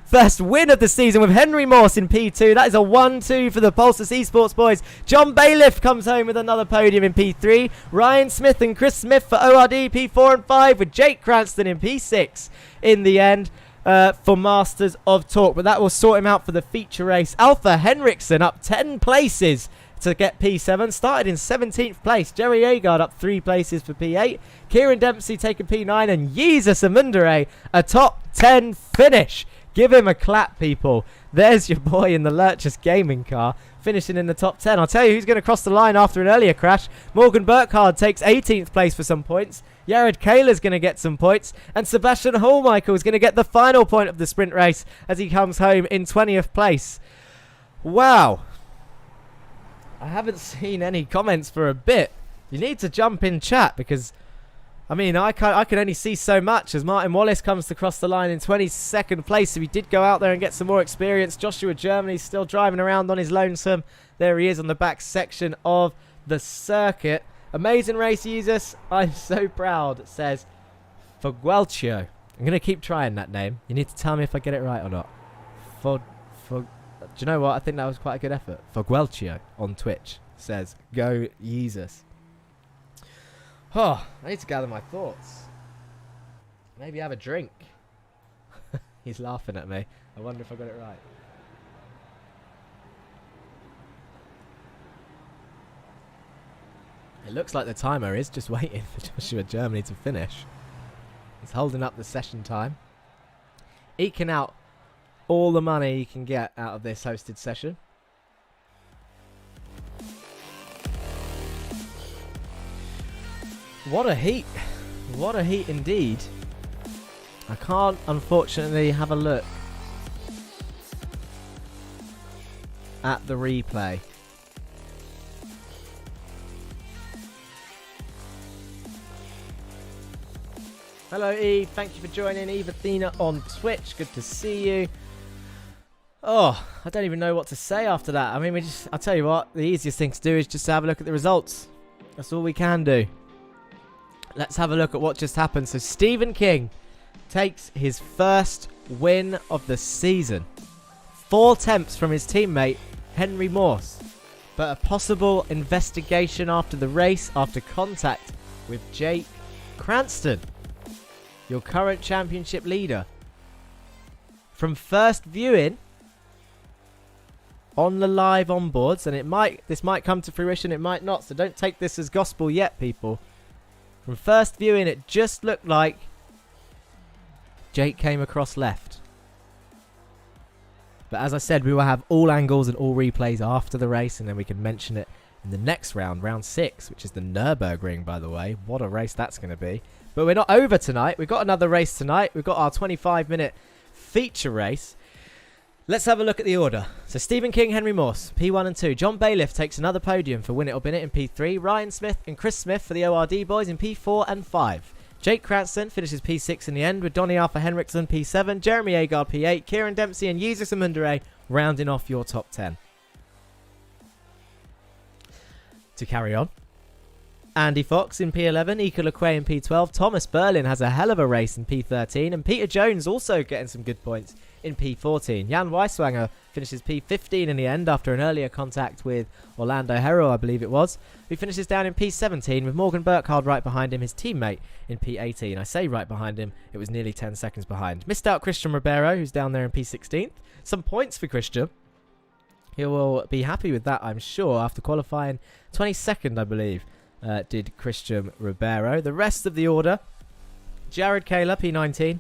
First win of the season with Henry Morse in P2. That is a 1-2 for the Pulsus Esports boys. John Bailiff comes home with another podium in P3. Ryan Smith and Chris Smith for ORD P4 and 5 with Jake Cranston in P6 in the end. For Masters of Torque, but that will sort him out for the feature race. Alpha Henriksen up 10 places to get P7, started in 17th place. Jerry Agard up 3 places for P8. Kieran Dempsey taking P9, and Yuzus Amundere a top 10 finish. Give him a clap, people. There's your boy in the Lurchus gaming car, finishing in the top 10. I'll tell you who's going to cross the line after an earlier crash. Morgan Burkhardt takes 18th place for some points. Jared Kahler's going to get some points. And Sebastian Hallmichael is going to get the final point of the sprint race as he comes home in 20th place. Wow. I haven't seen any comments for a bit. You need to jump in chat because, I mean, I can only see so much as Martin Wallace comes to cross the line in 22nd place. So he did go out there and get some more experience. Joshua Germany's still driving around on his lonesome. There he is on the back section of the circuit. Amazing race, users. I'm so proud, says Foguelcio. I'm going to keep trying that name. You need to tell me if I get it right or not. Do you know what? I think that was quite a good effort. Foguelcio on Twitch says, go Jesus. Oh, I need to gather my thoughts. Maybe have a drink. He's laughing at me. I wonder if I got it right. It looks like the timer is just waiting for Joshua Germany to finish. He's holding up the session time. Eking out all the money he can get out of this hosted session. What a heat. What a heat indeed. I can't, unfortunately, have a look at the replay. Hello, Eve. Thank you for joining. Eve Athena on Twitch. Good to see you. Oh, I don't even know what to say after that. I mean, I'll tell you what, the easiest thing to do is just have a look at the results. That's all we can do. Let's have a look at what just happened. So Stephen King takes his first win of the season. 4 tenths from his teammate, Henry Morse. But a possible investigation after the race after contact with Jake Cranston, your current championship leader. From first viewing on the live onboards, and this might come to fruition, it might not, so don't take this as gospel yet, people. From first viewing, it just looked like Jake came across left. But as I said, we will have all angles and all replays after the race, and then we can mention it in the next round, round 6, which is the Nürburgring, by the way. What a race that's going to be. But we're not over tonight. We've got another race tonight. We've got our 25-minute feature race. Let's have a look at the order. So Stephen King, Henry Morse, P1 and 2. John Bailiff takes another podium for Win It or Bin It in P3. Ryan Smith and Chris Smith for the ORD boys in P4 and 5. Jake Cranston finishes P6 in the end with Donny Arthur Henriksen P7. Jeremy Agard P8. Kieran Dempsey and Yusa Samundere rounding off your top 10. To carry on, Andy Fox in P11, Ika Lequay in P12, Thomas Berlin has a hell of a race in P13, and Peter Jones also getting some good points in P14. Jan Weiswanger finishes P15 in the end after an earlier contact with Orlando Herro, I believe it was, who finishes down in P17 with Morgan Burkhardt right behind him, his teammate in P18. I say right behind him, it was nearly 10 seconds behind. Missed out Christian Ribeiro, who's down there in P16th. Some points for Christian. He will be happy with that, I'm sure, after qualifying 22nd, I believe. Did Christian Ribeiro. The rest of the order, Jared Kahler, P19.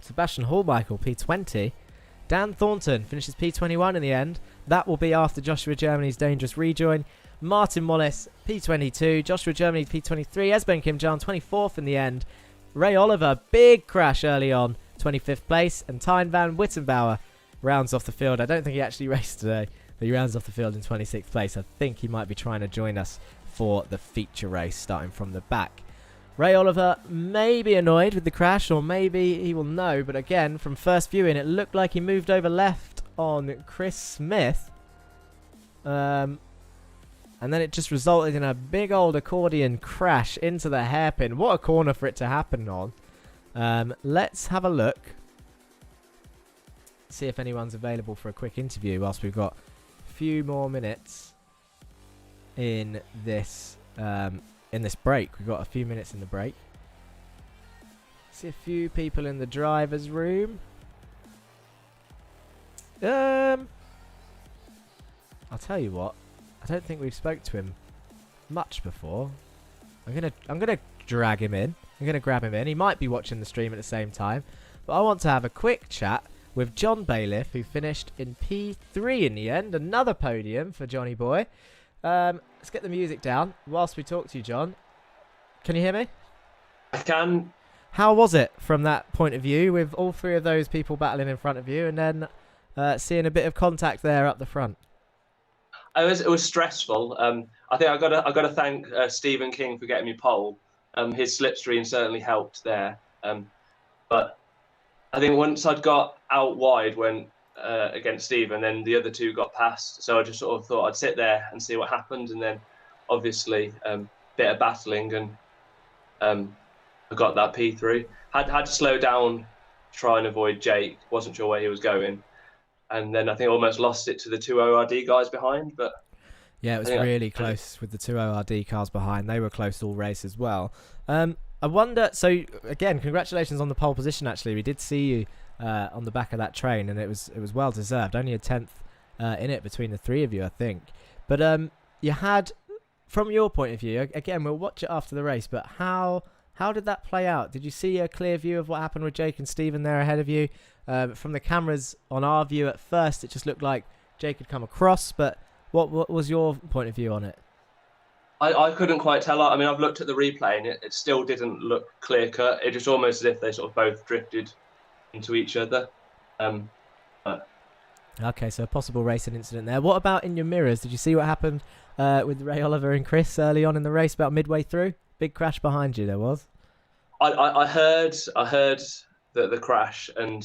Sebastian Hallmichael, P20. Dan Thornton finishes P21 in the end. That will be after Joshua Germany's dangerous rejoin. Martin Wallace, P22. Joshua Germany, P23. Esben Kim Jan, 24th in the end. Ray Oliver, big crash early on, 25th place. And Tyne van Wittenbauer rounds off the field. I don't think he actually raced today, but he rounds off the field in 26th place. I think he might be trying to join us for the feature race starting from the back. Ray Oliver may be annoyed with the crash, or maybe he will know, but again, from first viewing, it looked like he moved over left on Chris Smith. And then it just resulted in a big old accordion crash into the hairpin. What a corner for it to happen on. Let's have a look. See if anyone's available for a quick interview whilst we've got a few more minutes in this break. We've got a few minutes in the break. See a few people in the driver's room. I'll tell you what, I don't think we've spoke to him much before. I'm gonna drag him in. I'm gonna grab him in. He might be watching the stream at the same time, but I want to have a quick chat with John Bailiff, who finished in P3 in the end. Another podium for Johnny Boy. Let's get the music down whilst we talk to you, John. Can you hear me? I can. How was it from that point of view, with all three of those people battling in front of you, and then seeing a bit of contact there up the front? It was stressful. I think I got to thank Stephen King for getting me pole. His slipstream certainly helped there. But I think once I'd got out wide when against Stephen, then the other two got past. So I just sort of thought I'd sit there and see what happened, and then obviously bit of battling, and I got that P3. Had to slow down to try and avoid Jake. Wasn't sure where he was going. And then I think I almost lost it to the two ORD guys behind. But yeah, it was really close with the two ORD cars behind. They were close all race as well. I wonder, so again, congratulations on the pole position, actually. We did see you on the back of that train, and it was well deserved. Only a 10th in it between the three of you, I think. But you had, from your point of view, again, we'll watch it after the race, but how did that play out? Did you see a clear view of what happened with Jake and Stephen there ahead of you? From the cameras on our view at first, it just looked like Jake had come across, but what was your point of view on it? I couldn't quite tell. I mean, I've looked at the replay, and it still didn't look clear-cut. It just almost as if they sort of both drifted into each other. Okay, so a possible racing incident there. What about in your mirrors? Did you see what happened with Ray Oliver and Chris early on in the race, about midway through? Big crash behind you, there was. I heard the crash, and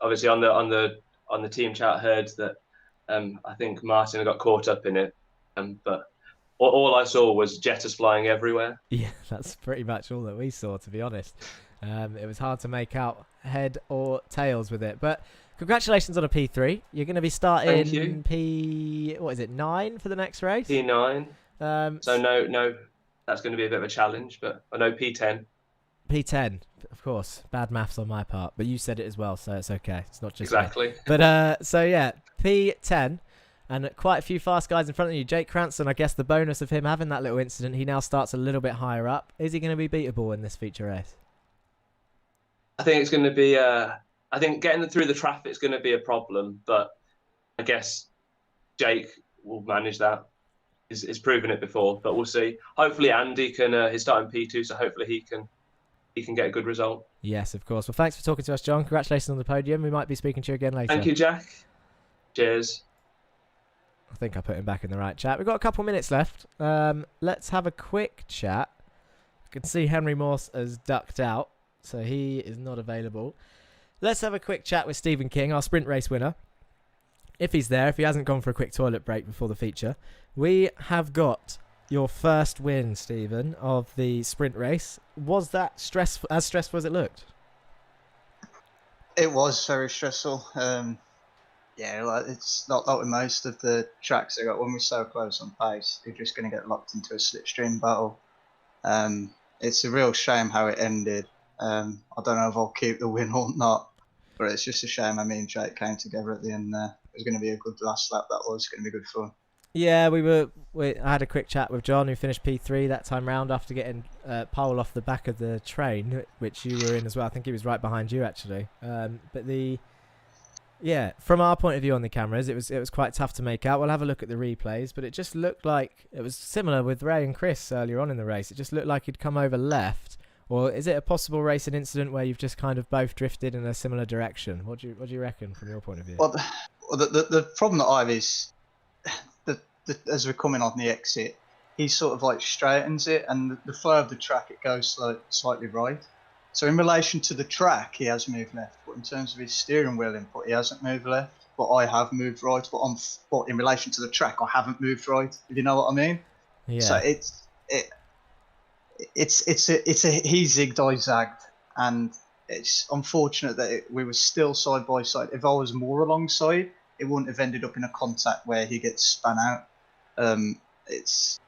obviously on the team chat heard that I think Martin had got caught up in it, but all I saw was Jettas flying everywhere. Yeah, that's pretty much all that we saw, to be honest. It was hard to make out head or tails with it, but congratulations on a P3. You're going to be starting P9 for the next race? P9. So no, that's going to be a bit of a challenge, but I know P10. P10, of course. Bad maths on my part, but you said it as well, so it's okay. It's not just exactly me. But so yeah, P10, and quite a few fast guys in front of you. Jake Cranston, I guess the bonus of him having that little incident, he now starts a little bit higher up. Is he going to be beatable in this feature race? I think it's going to be. I think getting through the traffic is going to be a problem, but I guess Jake will manage that. He's proven it before, but we'll see. Hopefully, Andy can. He's starting P2, so hopefully he can get a good result. Yes, of course. Well, thanks for talking to us, John. Congratulations on the podium. We might be speaking to you again later. Thank you, Jack. Cheers. I think I put him back in the right chat. We've got a couple minutes left. Let's have a quick chat. I can see Henry Morse has ducked out, so he is not available. Let's have a quick chat with Stephen King, our sprint race winner. If he's there, if he hasn't gone for a quick toilet break before the feature. We have got your first win, Stephen, of the sprint race. Was that as stressful as it looked? It was very stressful. Yeah, like it's not like with most of the tracks I got. When we're so close on pace, you're just going to get locked into a slipstream battle. It's a real shame how it ended. I don't know if I'll keep the win or not, but it's just a shame how me and Jake came together at the end there. It was going to be a good last lap. That was going to be good fun. Yeah, I had a quick chat with John, who finished P3 that time round after getting pole off the back of the train, which you were in as well. I think he was right behind you, actually. From our point of view on the cameras, it was quite tough to make out. We'll have a look at the replays, but it just looked like it was similar with Ray and Chris earlier on in the race. It just looked like he'd come over left. Or is it a possible racing incident where you've just kind of both drifted in a similar direction? What do you reckon from your point of view? Well, the problem that I have is, as we're coming on the exit, he sort of like straightens it, and the flow of the track, it goes slightly right. So in relation to the track, he has moved left, but in terms of his steering wheel input, he hasn't moved left. But I have moved right. But in relation to the track, I haven't moved right. If you know what I mean? Yeah. So he zigged, I zagged, and it's unfortunate that we were still side by side. If I was more alongside, it wouldn't have ended up in a contact where he gets spun out. It's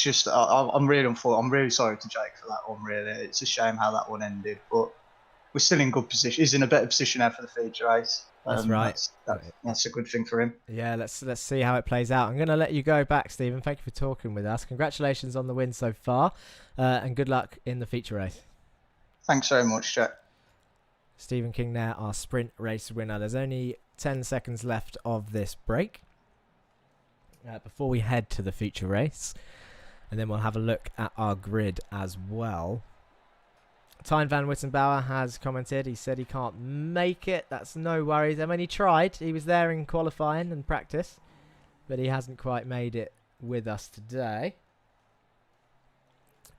just I'm really unfortunate. I'm really sorry to Jake for that one. Really, it's a shame how that one ended, but we're still in good position. He's in a better position now for the feature race. That's right. That's a good thing for him. Yeah, let's see how it plays out. I'm going to let you go back, Stephen. Thank you for talking with us. Congratulations on the win so far, and good luck in the feature race. Thanks very much, Jack. Stephen King there, our sprint race winner. There's only 10 seconds left of this break before we head to the feature race. And then we'll have a look at our grid as well. Tyne van Wittenbauer has commented. He said he can't make it. That's no worries. I mean, he tried. He was there in qualifying and practice, but he hasn't quite made it with us today.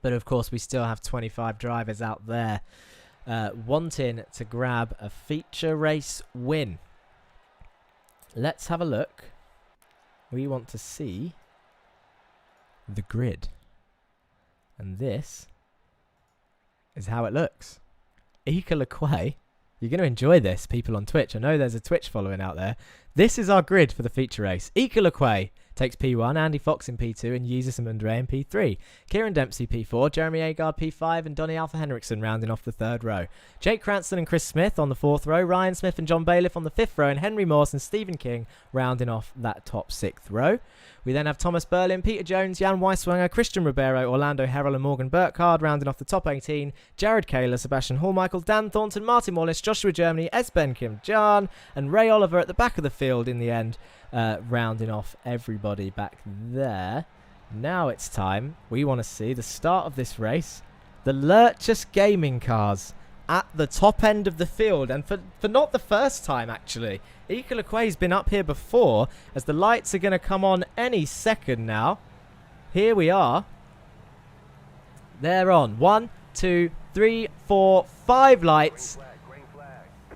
But of course, we still have 25 drivers out there wanting to grab a feature race win. Let's have a look. We want to see the grid. And this is how it looks. Ika LeQuay. You're going to enjoy this, people on Twitch. I know there's a Twitch following out there. This is our grid for the feature race. Ika LeQuay takes P1, Andy Fox in P2, and Jesus Amundre in P3. Kieran Dempsey P4, Jeremy Agard P5, and Donny Alpha Henriksen rounding off the third row. Jake Cranston and Chris Smith on the fourth row, Ryan Smith and John Bailiff on the fifth row, and Henry Morse and Stephen King rounding off that top sixth row. We then have Thomas Berlin, Peter Jones, Jan Weiswanger, Christian Ribeiro, Orlando Herrell and Morgan Burkhardt rounding off the top 18, Jared Kaler, Sebastian Hallmichael, Dan Thornton, Martin Wallace, Joshua Germany, Esben Kim Jan, and Ray Oliver at the back of the field in the end, rounding off everybody back there. Now it's time. We want to see the start of this race. The Lurchus Gaming cars at the top end of the field, and for not the first time actually. Ika LeQuay's been up here before, as the lights are going to come on any second now. Here we are. They're on. 1, 2, 3, 4, 5 lights.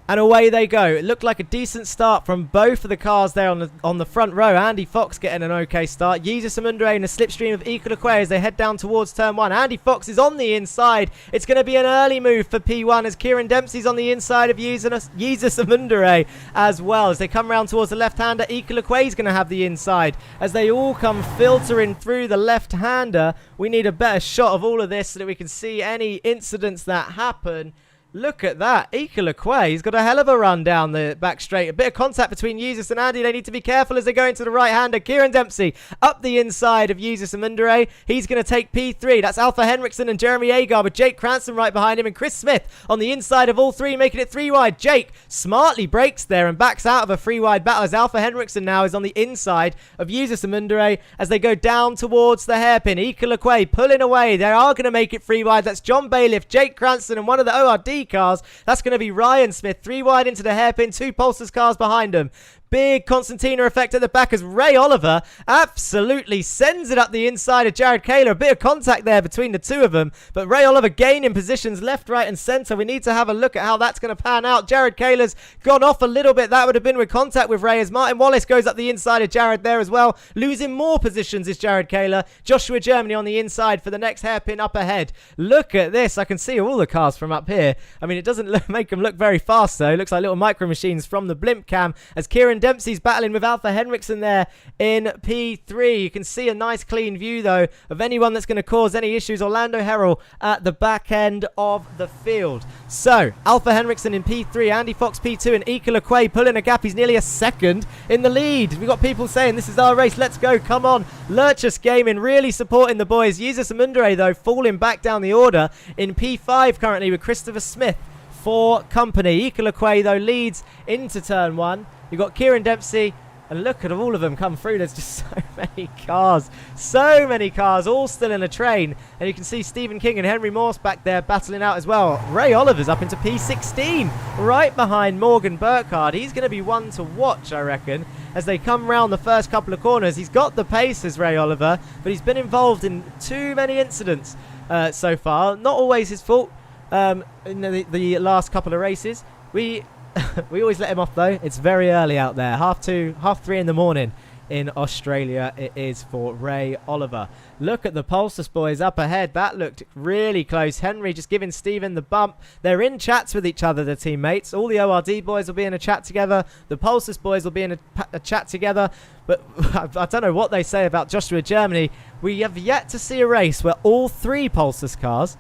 And away they go. It looked like a decent start from both of the cars there on the front row. Andy Fox getting an okay start. Jesus Amundre in a slipstream of Ika LeQuay as they head down towards turn 1. Andy Fox is on the inside. It's going to be an early move for P1 as Kieran Dempsey's on the inside of Jesus Amundre as well. As they come round towards the left-hander, Ika LeQuay's going to have the inside. As they all come filtering through the left-hander, we need a better shot of all of this so that we can see any incidents that happen. Look at that. Ika LeQuay, he's got a hell of a run down the back straight. A bit of contact between Jesus and Andy. They need to be careful as they go into the right-hander. Kieran Dempsey up the inside of Jesus Amundre. He's going to take P3. That's Alpha Henriksen and Jeremy Agar with Jake Cranston right behind him. And Chris Smith on the inside of all three, making it 3 wide. Jake smartly brakes there and backs out of a 3 wide battle as Alpha Henriksen now is on the inside of Jesus Amundre as they go down towards the hairpin. Ika LeQuay pulling away. They are going to make it 3 wide. That's John Bailiff, Jake Cranston, and one of the ORD cars. That's going to be Ryan Smith. 3 wide into the hairpin. 2 Pulsars cars behind them. Big Constantina effect at the back as Ray Oliver absolutely sends it up the inside of Jared Kaler. A bit of contact there between the two of them, but Ray Oliver gaining positions left, right and centre. We need to have a look at how that's going to pan out. Jared Kaler's gone off a little bit. That would have been with contact with Ray as Martin Wallace goes up the inside of Jared there as well. Losing more positions is Jared Kaler. Joshua Germany on the inside for the next hairpin up ahead. Look at this. I can see all the cars from up here. I mean, it doesn't make them look very fast though. It looks like little micro machines from the blimp cam as Kieran Dempsey's battling with Alpha Henriksen there in P3. You can see a nice clean view though of anyone that's going to cause any issues. Orlando Herrell at the back end of the field. So Alpha Henriksen in P3, Andy Fox P2, and Ika LeQuay pulling a gap. He's nearly a second in the lead. We've got people saying this is our race. Let's go. Come on. Lurchus Gaming really supporting the boys. Jesus Amundre though falling back down the order in P5 currently with Christopher Smith for company. Ika LeQuay though leads into turn 1. You've got Kieran Dempsey, and look at all of them come through. There's just so many cars, all still in a train. And you can see Stephen King and Henry Morse back there battling out as well. Ray Oliver's up into P16, right behind Morgan Burkhardt. He's going to be one to watch, I reckon, as they come round the first couple of corners. He's got the pace as Ray Oliver, but he's been involved in too many incidents so far. Not always his fault in the last couple of races. We always let him off though. It's very early out there. 2:30, 3:30 in the morning in Australia it is for Ray Oliver. Look at the Pulsars boys up ahead. That looked really close. Henry just giving Stephen the bump. They're in chats with each other, the teammates. All the ORD boys will be in a chat together. The Pulsars boys will be in a chat together. But I don't know what they say about Joshua Germany. We have yet to see a race where all 3 Pulsars cars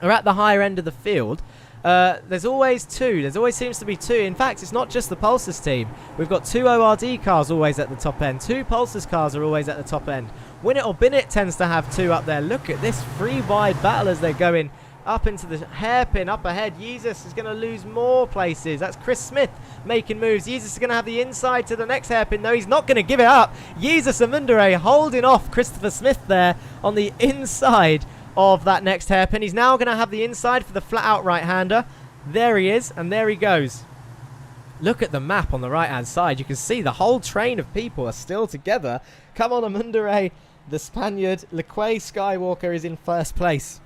are at the higher end of the field. There's always 2. There always seems to be 2. In fact, it's not just the Pulsars team. We've got 2 ORD cars always at the top end. 2 Pulsars cars are always at the top end. Win It or Bin It tends to have 2 up there. Look at this 3 wide battle as they're going up into the hairpin up ahead. Jesus is going to lose more places. That's Chris Smith making moves. Jesus is going to have the inside to the next hairpin. No, he's not going to give it up. Jesus Amundere holding off Christopher Smith there on the inside of that next hairpin. He's now going to have the inside for the flat-out right-hander. There he is, and there he goes. Look at the map on the right-hand side. You can see the whole train of people are still together. Come on, Amundere, the Spaniard. Lequay Skywalker is in first place.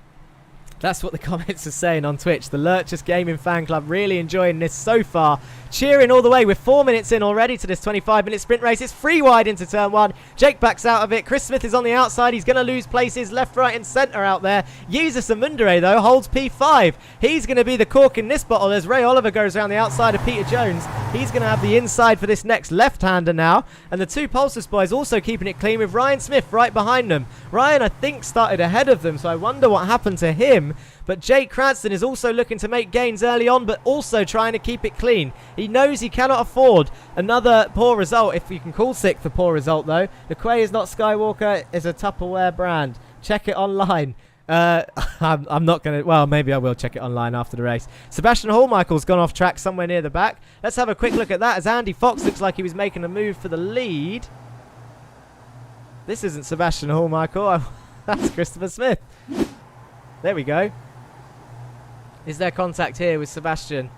That's what the comments are saying on Twitch. The Lurchus Gaming Fan Club really enjoying this so far. Cheering all the way. We're 4 minutes in already to this 25-minute sprint race. It's free wide into turn 1. Jake backs out of it. Chris Smith is on the outside. He's going to lose places left, right and centre out there. Jesus Amundere, though, holds P5. He's going to be the cork in this bottle as Ray Oliver goes around the outside of Peter Jones. He's going to have the inside for this next left-hander now. And the two Pulsus boys also keeping it clean with Ryan Smith right behind them. Ryan, I think, started ahead of them, so I wonder what happened to him. But Jake Cranston is also looking to make gains early on, but also trying to keep it clean. He knows he cannot afford another poor result, if you can call 6th a poor result, though. The Quay is not Skywalker, it's a Tupperware brand. Check it online. I'm not going to... Well, maybe I will check it online after the race. Sebastian Hallmichael's gone off track somewhere near the back. Let's have a quick look at that as Andy Fox looks like he was making a move for the lead. This isn't Sebastian Hallmichael. That's Christopher Smith. There we go. Is there contact here with Sebastian?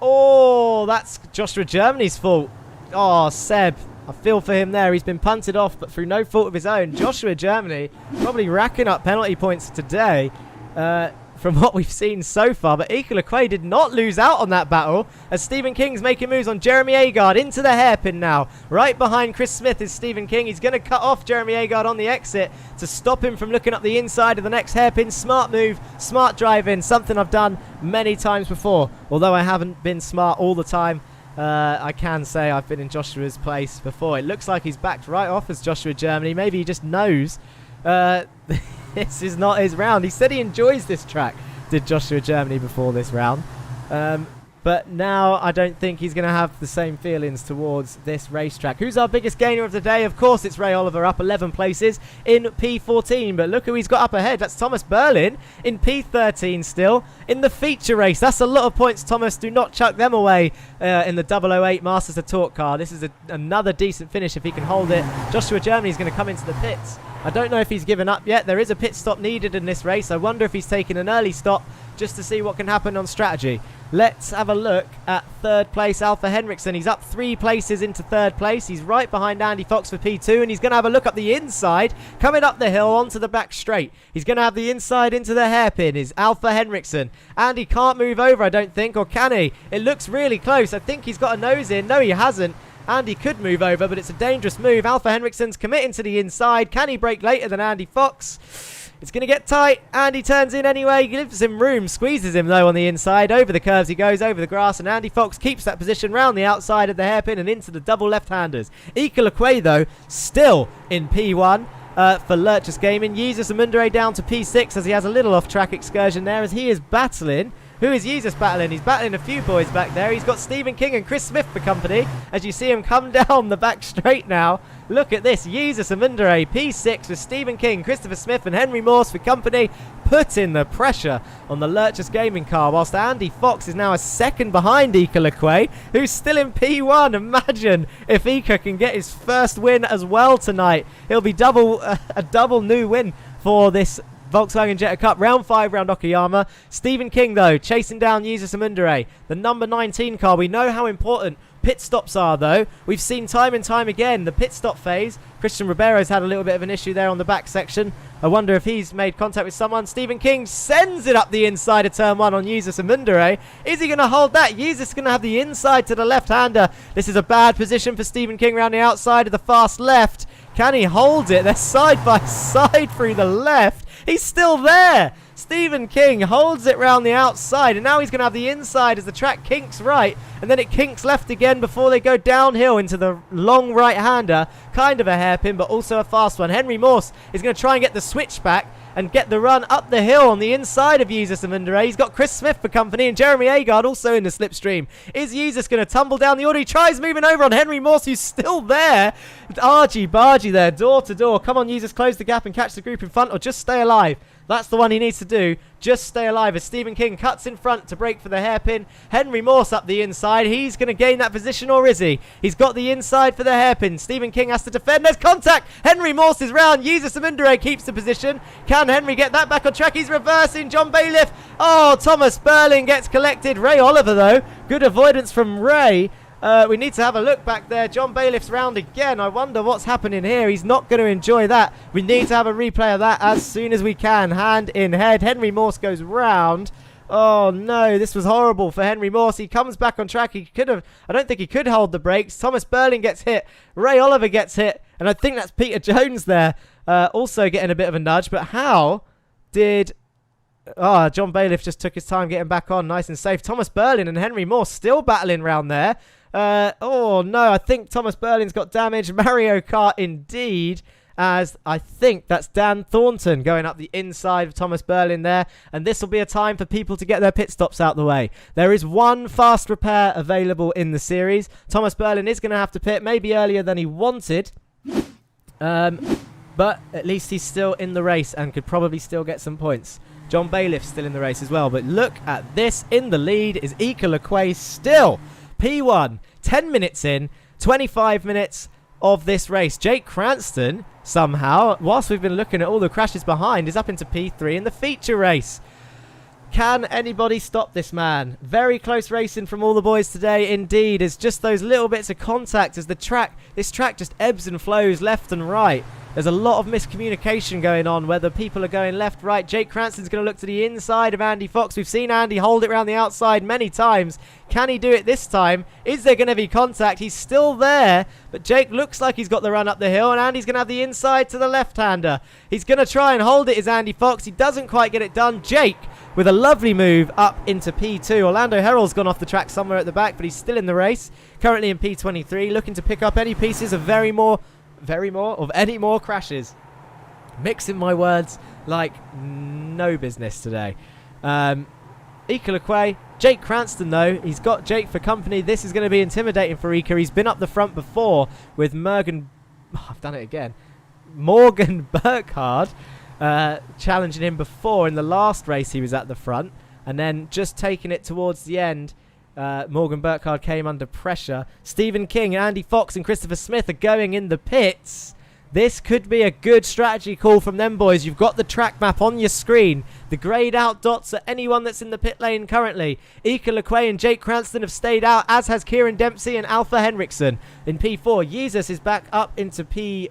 Oh, that's Joshua Germany's fault. Oh, Seb. I feel for him there. He's been punted off, but through no fault of his own. Joshua Germany probably racking up penalty points today from what we've seen so far. But Ika Lequay did not lose out on that battle as Stephen King's making moves on Jeremy Agard into the hairpin now. Right behind Chris Smith is Stephen King. He's going to cut off Jeremy Agard on the exit to stop him from looking up the inside of the next hairpin. Smart move, smart driving, something I've done many times before. Although I haven't been smart all the time, I can say I've been in Joshua's place before. It looks like he's backed right off as Joshua Germany. Maybe he just knows this is not his round. He said he enjoys this track, did Joshua Germany before this round. But now I don't think he's going to have the same feelings towards this racetrack. Who's our biggest gainer of the day? Of course, it's Ray Oliver, up 11 places in P14. But look who he's got up ahead. That's Thomas Berlin in P13 still in the feature race. That's a lot of points, Thomas. Do not chuck them away in the 008 Masters of Torque car. This is another decent finish if he can hold it. Joshua Germany is going to come into the pits. I don't know if he's given up yet. There is a pit stop needed in this race. I wonder if he's taking an early stop just to see what can happen on strategy. Let's have a look at third place, Alpha Henriksen. He's up 3 places into third place. He's right behind Andy Fox for P2, and he's going to have a look up the inside, coming up the hill onto the back straight. He's going to have the inside into the hairpin, is Alpha Henriksen. Andy can't move over, I don't think, or can he? It looks really close. I think he's got a nose in. No, he hasn't. Andy could move over, but it's a dangerous move. Alpha Henriksen's committing to the inside. Can he break later than Andy Fox? It's going to get tight. Andy turns in anyway. He gives him room. Squeezes him, though, on the inside. Over the curves he goes, over the grass. And Andy Fox keeps that position round the outside of the hairpin and into the double left-handers. Ika Lequay, though, still in P1 for Lurchus Gaming. Jesus Amundere down to P6 as he has a little off-track excursion there as he is battling. Who is Jesus battling? He's battling a few boys back there. He's got Stephen King and Chris Smith for company as you see him come down the back straight now. Look at this. Jesus Amundere, P6 with Stephen King, Christopher Smith and Henry Morse for company, putting the pressure on the Lurchus Gaming car, whilst Andy Fox is now a second behind Ika Lequay, who's still in P1. Imagine if Ika can get his first win as well tonight. It'll be a double new win for this Volkswagen Jetta Cup, round 5 round Okayama. Stephen King, though, chasing down Jesus Amundere, the number 19 car. We know how important pit stops are, though. We've seen time and time again the pit stop phase. Christian Ribeiro's had a little bit of an issue there on the back section. I wonder if he's made contact with someone. Stephen King sends it up the inside of turn 1 on Jesus Amundere. Is he going to hold that? Jesus is going to have the inside to the left-hander. This is a bad position for Stephen King around the outside of the fast left. Can he hold it? They're side by side through the left. He's still there. Stephen King holds it round the outside, and now he's going to have the inside as the track kinks right, and then it kinks left again before they go downhill into the long right-hander. Kind of a hairpin, but also a fast one. Henry Morse is going to try and get the switchback and get the run up the hill on the inside of Jesus Amundere. He's got Chris Smith for company and Jeremy Agard also in the slipstream. Is Jesus going to tumble down the order? He tries moving over on Henry Morse, who's still there. Argy-bargy there, door to door. Come on, Jesus, close the gap and catch the group in front, or just stay alive. That's the one he needs to do. Just stay alive as Stephen King cuts in front to break for the hairpin. Henry Morse up the inside. He's going to gain that position, or is he? He's got the inside for the hairpin. Stephen King has to defend. There's contact. Henry Morse is round. Jesus Amundere keeps the position. Can Henry get that back on track? He's reversing. John Bailiff. Oh, Thomas Burling gets collected. Ray Oliver, though. Good avoidance from Ray. We need to have a look back there. John Bailiff's round again. I wonder what's happening here. He's not going to enjoy that. We need to have a replay of that as soon as we can. Hand in head. Henry Morse goes round. Oh, no. This was horrible for Henry Morse. He comes back on track. He could have... I don't think he could hold the brakes. Thomas Burling gets hit. Ray Oliver gets hit. And I think that's Peter Jones there. Also getting a bit of a nudge. But how did... Oh, John Bailiff just took his time getting back on. Nice and safe. Thomas Burling and Henry Morse still battling round there. Oh, no, I think Thomas Burling's got damage. Mario Kart indeed, as I think that's Dan Thornton going up the inside of Thomas Burling there. And this will be a time for people to get their pit stops out the way. There is one fast repair available in the series. Thomas Burling is going to have to pit maybe earlier than he wanted. But at least he's still in the race and could probably still get some points. John Bailiff's still in the race as well. But look at this. In the lead is Ika Lequay still. P1, 10 minutes in, 25 minutes of this race. Jake Cranston, somehow, whilst we've been looking at all the crashes behind, is up into P3 in the feature race. Can anybody stop this man? Very close racing from all the boys today, indeed. It's just those little bits of contact as this track just ebbs and flows left and right. There's a lot of miscommunication going on, whether people are going left, right. Jake Cranston's going to look to the inside of Andy Fox. We've seen Andy hold it around the outside many times. Can he do it this time? Is there going to be contact? He's still there, but Jake looks like he's got the run up the hill, and Andy's going to have the inside to the left-hander. He's going to try and hold it, is Andy Fox. He doesn't quite get it done. Jake with a lovely move up into P2. Orlando Herald's gone off the track somewhere at the back, but he's still in the race. Currently in P23, looking to pick up any pieces of any more crashes. Mixing my words like no business today. Ika Lequay, Jake Cranston though, he's got Jake for company. This is going to be intimidating for Ika. He's been up the front before with Morgan Burkhardt challenging him before in the last race. He was at the front and then just taking it towards the end. Morgan Burkhardt came under pressure. Stephen King, Andy Fox and Christopher Smith are going in the pits. This could be a good strategy call from them boys. You've got the track map on your screen. The greyed out dots are anyone that's in the pit lane currently. Ika Lequay and Jake Cranston have stayed out, as has Kieran Dempsey and Alpha Henriksen in P4. Jesus is back up into P5.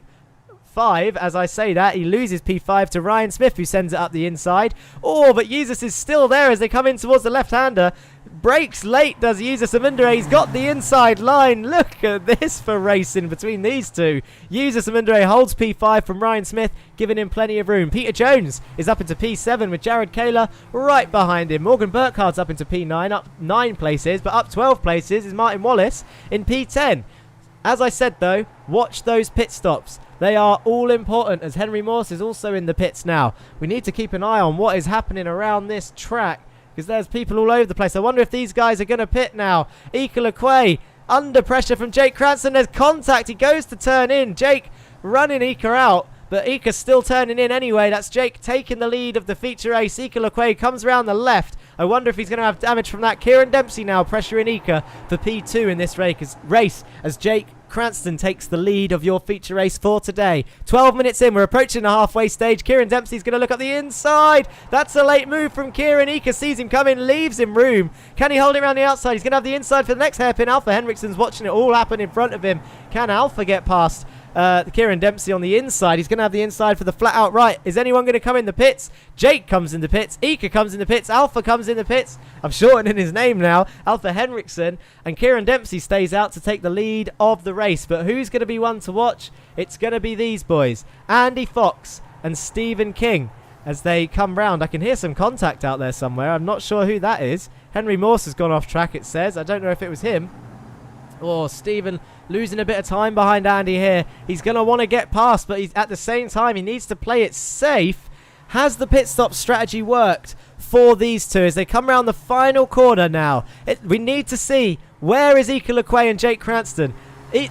As I say that, he loses P5 to Ryan Smith, who sends it up the inside. Oh, but Jesus is still there as they come in towards the left-hander. Breaks late, does Jesus Amundere. He's got the inside line. Look at this for racing between these two. Jesus Amundere holds P5 from Ryan Smith, giving him plenty of room. Peter Jones is up into P7 with Jared Kaler right behind him. Morgan Burkhardt's up into P9, up 9 places, but up 12 places is Martin Wallace in P10. As I said though, watch those pit stops. They are all important as Henry Morse is also in the pits now. We need to keep an eye on what is happening around this track because there's people all over the place. I wonder if these guys are going to pit now. Ika Lequay under pressure from Jake Cranston. There's contact. He goes to turn in. Jake running Ika out, but Ika's still turning in anyway. That's Jake taking the lead of the feature race. Ika Lequay comes around the left. I wonder if he's going to have damage from that. Kieran Dempsey now pressuring Ika for P2 in this race as Jake Cranston takes the lead of your feature race for today. 12 minutes in, we're approaching the halfway stage. Kieran Dempsey's going to look up the inside. That's a late move from Kieran. Ika sees him coming, leaves him room. Can he hold it around the outside? He's going to have the inside for the next hairpin. Alpha Henriksen's watching it all happen in front of him. Can Alpha get past Kieran Dempsey on the inside? He's going to have the inside for the flat out right. Is anyone going to come in the pits? Jake comes in the pits. Ika comes in the pits. Alpha comes in the pits. I'm shortening his name now. Alpha Henriksen. And Kieran Dempsey stays out to take the lead of the race. But who's going to be one to watch? It's going to be these boys. Andy Fox and Stephen King as they come round. I can hear some contact out there somewhere. I'm not sure who that is. Henry Morse has gone off track, it says. I don't know if it was him. Oh, Stephen losing a bit of time behind Andy here. He's going to want to get past, but he's at the same time, he needs to play it safe. Has the pit stop strategy worked for these two as they come around the final corner now? We need to see, where is Ika Lequay and Jake Cranston?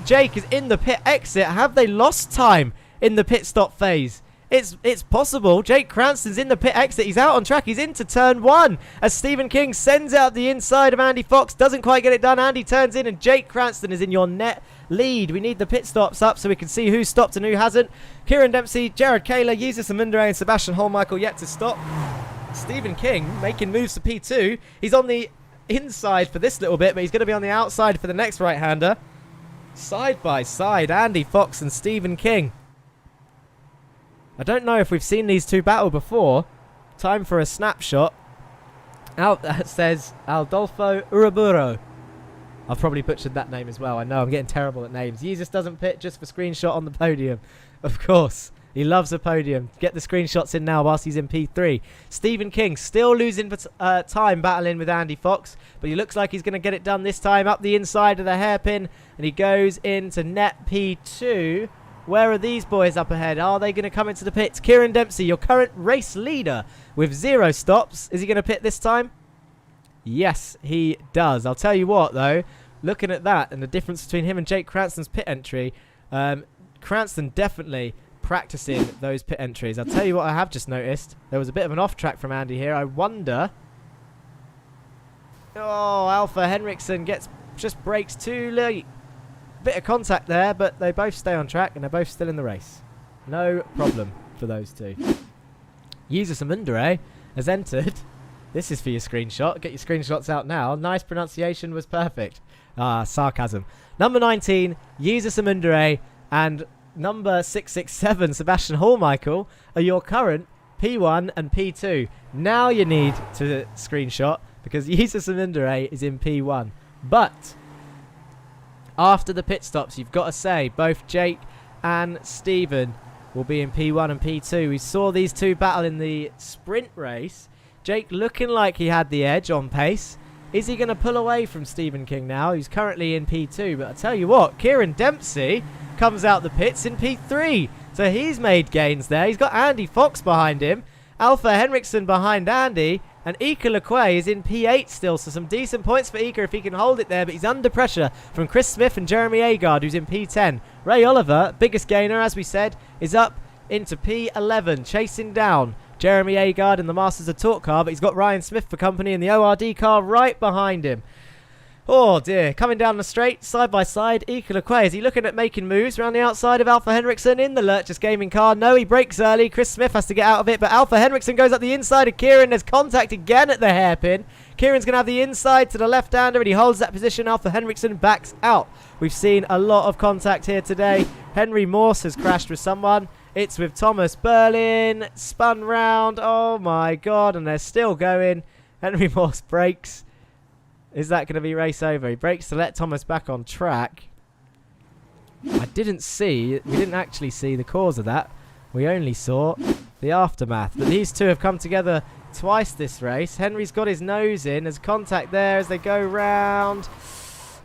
Jake is in the pit exit. Have they lost time in the pit stop phase? It's possible. Jake Cranston's in the pit exit. He's out on track. He's into turn 1 as Stephen King sends out the inside of Andy Fox. Doesn't quite get it done. Andy turns in and Jake Cranston is in your net lead. We need the pit stops up so we can see who stopped and who hasn't. Kieran Dempsey, Jared Kaler, Jesus Amundere and Sebastian Holmichael yet to stop. Stephen King making moves to P2. He's on the inside for this little bit, but he's going to be on the outside for the next right-hander. Side by side, Andy Fox and Stephen King. I don't know if we've seen these two battle before. Time for a snapshot. Out that says Adolfo Uraburo. I've probably butchered that name as well. I know I'm getting terrible at names. Jesus doesn't pit just for screenshot on the podium. Of course. He loves a podium. Get the screenshots in now whilst he's in P3. Stephen King still losing time battling with Andy Fox. But he looks like he's going to get it done this time. Up the inside of the hairpin. And he goes into net P2. Where are these boys up ahead? Are they going to come into the pits? Kieran Dempsey, your current race leader with 0 stops. Is he going to pit this time? Yes, he does. I'll tell you what, though. Looking at that and the difference between him and Jake Cranston's pit entry, Cranston definitely practicing those pit entries. I'll tell you what I have just noticed. There was a bit of an off track from Andy here. I wonder... Oh, Alpha Henriksen just brakes too late. Bit of contact there, but they both stay on track and they're both still in the race. No problem for those two. Jesus Amundere has entered. This is for your screenshot. Get your screenshots out now. Nice pronunciation was perfect. Sarcasm. Number 19, Jesus Amundere, and number 667, Sebastian Holmichael, are your current P1 and P2. Now you need to screenshot because Jesus Amundere is in P1. But after the pit stops, you've got to say both Jake and Stephen will be in P1 and P2. We saw these two battle in the sprint race. Jake looking like he had the edge on pace. Is he going to pull away from Stephen King now? He's currently in P2. But I tell you what, Kieran Dempsey comes out the pits in P3. So he's made gains there. He's got Andy Fox behind him. Alpha Henriksen behind Andy. And Ika Lequay is in P8 still. So some decent points for Ika if he can hold it there. But he's under pressure from Chris Smith and Jeremy Agard, who's in P10. Ray Oliver, biggest gainer, as we said, is up into P11, chasing down Jeremy Agard in the Masters of Torque car, but he's got Ryan Smith for company in the ORD car right behind him. Oh dear, coming down the straight, side by side, Ika Lequay. Is he looking at making moves around the outside of Alpha Henriksen in the Lurchus Gaming car? No, he brakes early. Chris Smith has to get out of it, but Alpha Henriksen goes up the inside of Kieran. There's contact again at the hairpin. Kieran's going to have the inside to the left-hander, and he holds that position. Alpha Henriksen backs out. We've seen a lot of contact here today. Henry Morse has crashed with someone. It's with Thomas Berlin, spun round, oh my god, and they're still going. Henry Morse brakes. Is that going to be race over? He brakes to let Thomas back on track. We didn't actually see the cause of that. We only saw the aftermath. But these two have come together twice this race. Henry's got his nose in. There's contact there as they go round.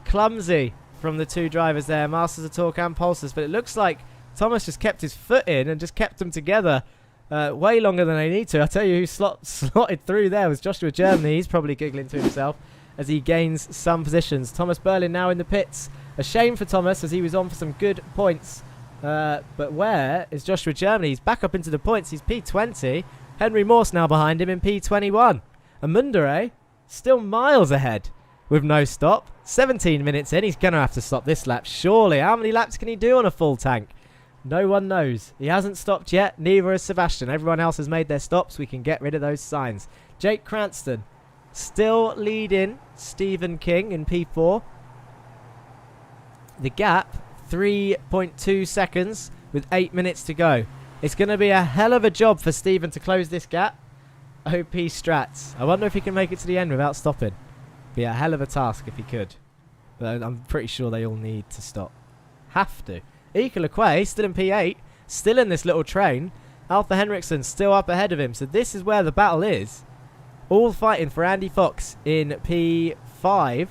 Clumsy from the two drivers there, Masters of Torque and Pulsars, but it looks like Thomas just kept his foot in and just kept them together way longer than they need to. I'll tell you who slotted through there was Joshua Germany. He's probably giggling to himself as he gains some positions. Thomas Berlin now in the pits. A shame for Thomas as he was on for some good points. But where is Joshua Germany? He's back up into the points. He's P20. Henry Morse now behind him in P21. Amundere still miles ahead with no stop. 17 minutes in. He's going to have to stop this lap, surely. How many laps can he do on a full tank? No one knows. He hasn't stopped yet. Neither has Sebastian. Everyone else has made their stops. We can get rid of those signs. Jake Cranston still leading Stephen King in P4. The gap, 3.2 seconds with 8 minutes to go. It's going to be a hell of a job for Stephen to close this gap. OP strats. I wonder if he can make it to the end without stopping. Be a hell of a task if he could. But I'm pretty sure they all need to stop. Have to. Ika Lequay still in P8. Still in this little train. Alpha Henriksen still up ahead of him. So this is where the battle is. All fighting for Andy Fox in P5.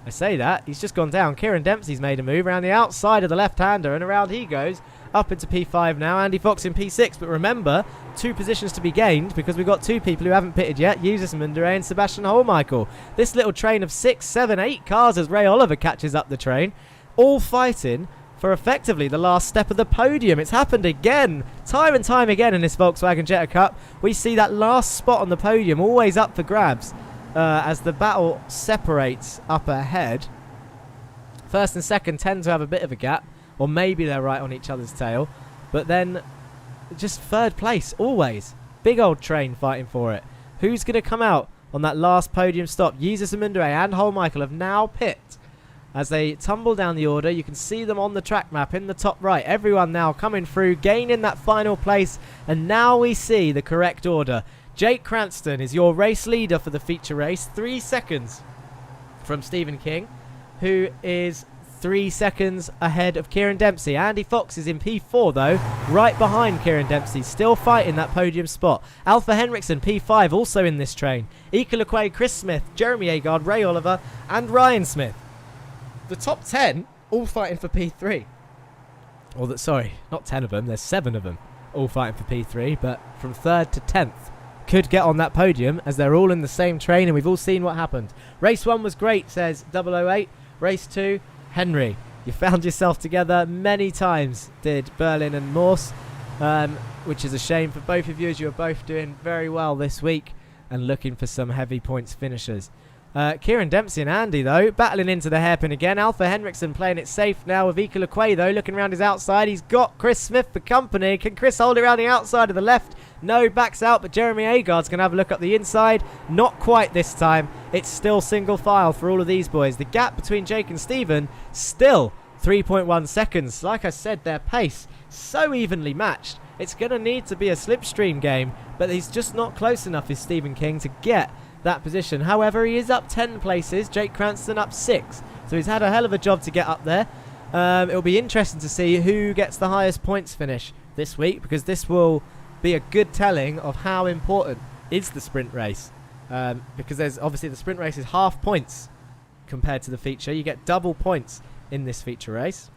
I say that. He's just gone down. Kieran Dempsey's made a move around the outside of the left-hander. And around he goes. Up into P5 now. Andy Fox in P6. But remember, 2 positions to be gained because we've got 2 people who haven't pitted yet. Jesus Amundere and Sebastian Holmichael. This little train of 6, 7, 8 cars as Ray Oliver catches up the train. All fighting for effectively the last step of the podium. It's happened again, time and time again in this Volkswagen Jetta Cup. We see that last spot on the podium always up for grabs as the battle separates up ahead. First and second tend to have a bit of a gap, or maybe they're right on each other's tail, but then just third place always. Big old train fighting for it. Who's going to come out on that last podium stop? Jesus and Mundere and Holmichael have now pit. As they tumble down the order, you can see them on the track map in the top right. Everyone now coming through, gaining that final place. And now we see the correct order. Jake Cranston is your race leader for the feature race. 3 seconds from Stephen King, who is 3 seconds ahead of Kieran Dempsey. Andy Fox is in P4 though, right behind Kieran Dempsey, still fighting that podium spot. Alpha Henriksen, P5, also in this train. Ika Lequay, Chris Smith, Jeremy Agard, Ray Oliver and Ryan Smith. The top 10 all fighting for P3. Or sorry, not 10 of them, there's 7 of them all fighting for P3, but from 3rd to 10th could get on that podium as they're all in the same train and we've all seen what happened. Race 1 was great, says 008. Race 2, Henry. You found yourself together many times, did Berlin and Morse, which is a shame for both of you as you are both doing very well this week and looking for some heavy points finishers. Kieran Dempsey and Andy, though, battling into the hairpin again. Alpha Henriksen playing it safe now with Ika Lequay, though, looking around his outside. He's got Chris Smith for company. Can Chris hold it around the outside of the left? No, backs out, but Jeremy Agard's going to have a look up the inside. Not quite this time. It's still single file for all of these boys. The gap between Jake and Stephen, still 3.1 seconds. Like I said, their pace so evenly matched. It's going to need to be a slipstream game, but he's just not close enough, is Stephen King, to get that position. However, he is up 10 places. Jake Cranston up 6. So he's had a hell of a job to get up there. It'll be interesting to see who gets the highest points finish this week, because this will be a good telling of how important is the sprint race. Because there's obviously the sprint race is half points compared to the feature. You get double points in this feature race.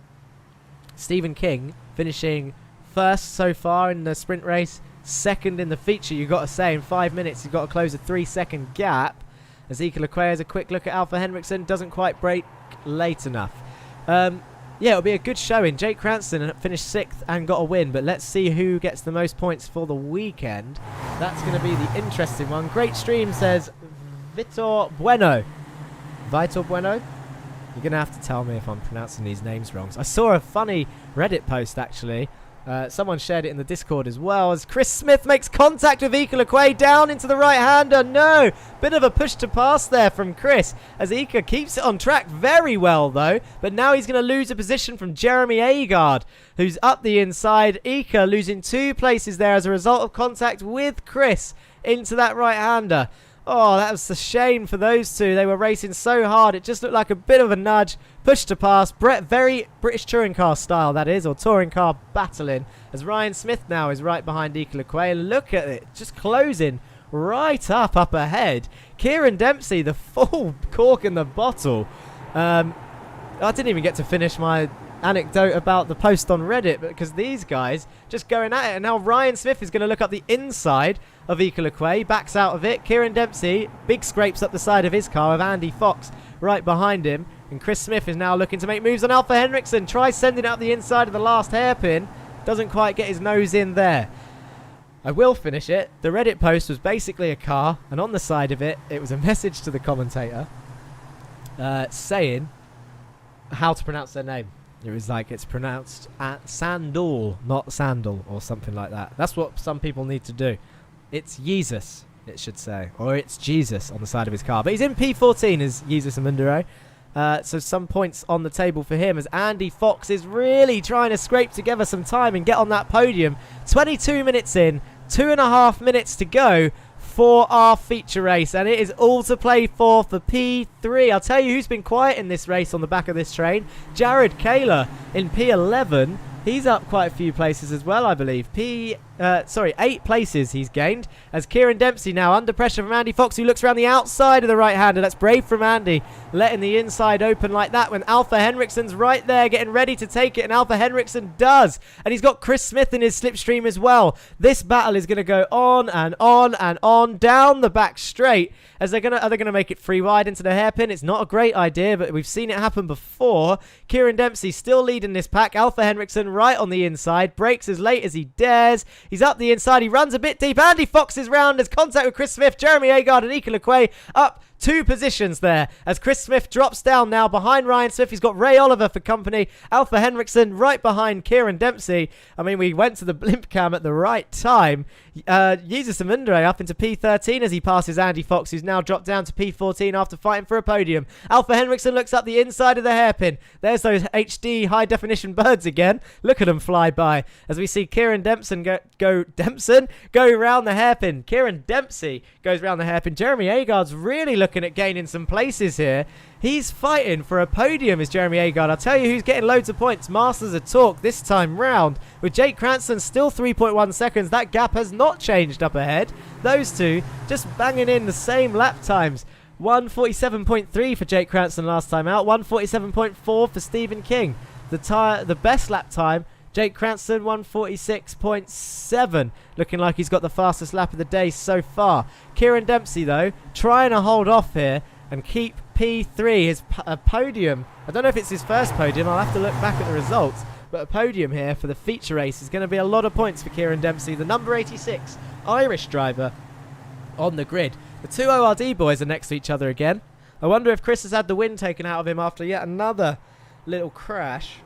Stephen King finishing first so far in the sprint race, second in the feature. You've got to say, in 5 minutes you've got to close a 3-second gap. As Ika Lequay has a quick look at Alpha Henriksen, doesn't quite break late enough. Yeah, it'll be a good showing. Jake Cranston finished 6th and got a win, but let's see who gets the most points for the weekend. That's going to be the interesting one. Great stream, says Vitor Bueno. Vitor Bueno? You're going to have to tell me if I'm pronouncing these names wrong. I saw a funny Reddit post, actually. Someone shared it in the Discord as well, as Chris Smith makes contact with Ika Lequay down into the right-hander. No! Bit of a push to pass there from Chris, as Ika keeps it on track very well, though. But now he's going to lose a position from Jeremy Agard, who's up the inside. Ika losing 2 places there as a result of contact with Chris into that right-hander. Oh, that was a shame for those two. They were racing so hard. It just looked like a bit of a nudge. Push to pass. Very British touring car style, that is, or touring car battling. As Ryan Smith now is right behind Ika Lequay. Look at it. Just closing right up ahead. Kieran Dempsey, the full cork in the bottle. I didn't even get to finish my anecdote about the post on Reddit, because these guys just going at it. And now Ryan Smith is going to look up the inside of Ika Lequay, backs out of it. Kieran Dempsey, big scrapes up the side of his car with Andy Fox right behind him. And Chris Smith is now looking to make moves on Alpha Henriksen. Tries sending it up the inside of the last hairpin. Doesn't quite get his nose in there. I will finish it. The Reddit post was basically a car, and on the side of it, it was a message to the commentator saying how to pronounce their name. It was like, it's pronounced Sandal, not Sandal, or something like that. That's what some people need to do. It's Jesus, it should say. Or it's Jesus on the side of his car. But he's in P14 as Jesus Amundero. So some points on the table for him, as Andy Fox is really trying to scrape together some time and get on that podium. 22 minutes in, 2.5 minutes to go for our feature race, and it is all to play for P3. I'll tell you who's been quiet in this race on the back of this train. Jared Kaler in P11. He's up quite a few places as well, I believe. 8 places he's gained, as Kieran Dempsey now under pressure from Andy Fox, who looks around the outside of the right-hander. That's brave from Andy, letting the inside open like that when Alpha Henriksen's right there getting ready to take it, and Alpha Henriksen does, and he's got Chris Smith in his slipstream as well. This battle is going to go on and on and on down the back straight, as are they going to make it 3 wide into the hairpin? It's not a great idea, but we've seen it happen before. Kieran Dempsey still leading this pack. Alpha Henriksen right on the inside, breaks as late as he dares. He's up the inside, he runs a bit deep. Andy Fox is round, has contact with Chris Smith. Jeremy Agard and Ika Lequay up 2 positions there, as Chris Smith drops down now behind Ryan Smith. He's got Ray Oliver for company. Alpha Henriksen right behind Kieran Dempsey. I mean, we went to the blimp cam at the right time. Jesus Amundre up into P13 as he passes Andy Fox, who's now dropped down to P14 after fighting for a podium. Alpha Henriksen looks up the inside of the hairpin. There's those HD high definition birds again. Look at them fly by as we see Kieran Dempson go around the hairpin. Kieran Dempsey goes around the hairpin. Jeremy Agard's really looking at gaining some places here. He's fighting for a podium, is Jeremy Agard. I'll tell you who's getting loads of points. Masters of Talk this time round. With Jake Cranston still 3.1 seconds. That gap has not changed up ahead. Those two just banging in the same lap times. 1:47.3 for Jake Cranston last time out. 1:47.4 for Stephen King. The best lap time, Jake Cranston 1:46.7. Looking like he's got the fastest lap of the day so far. Kieran Dempsey, though, trying to hold off here and keep P3, his podium. I don't know if it's his first podium. I'll have to look back at the results. But a podium here for the feature race is going to be a lot of points for Kieran Dempsey, the number 86 Irish driver on the grid. The 2 ORD boys are next to each other again. I wonder if Chris has had the wind taken out of him after yet another little crash.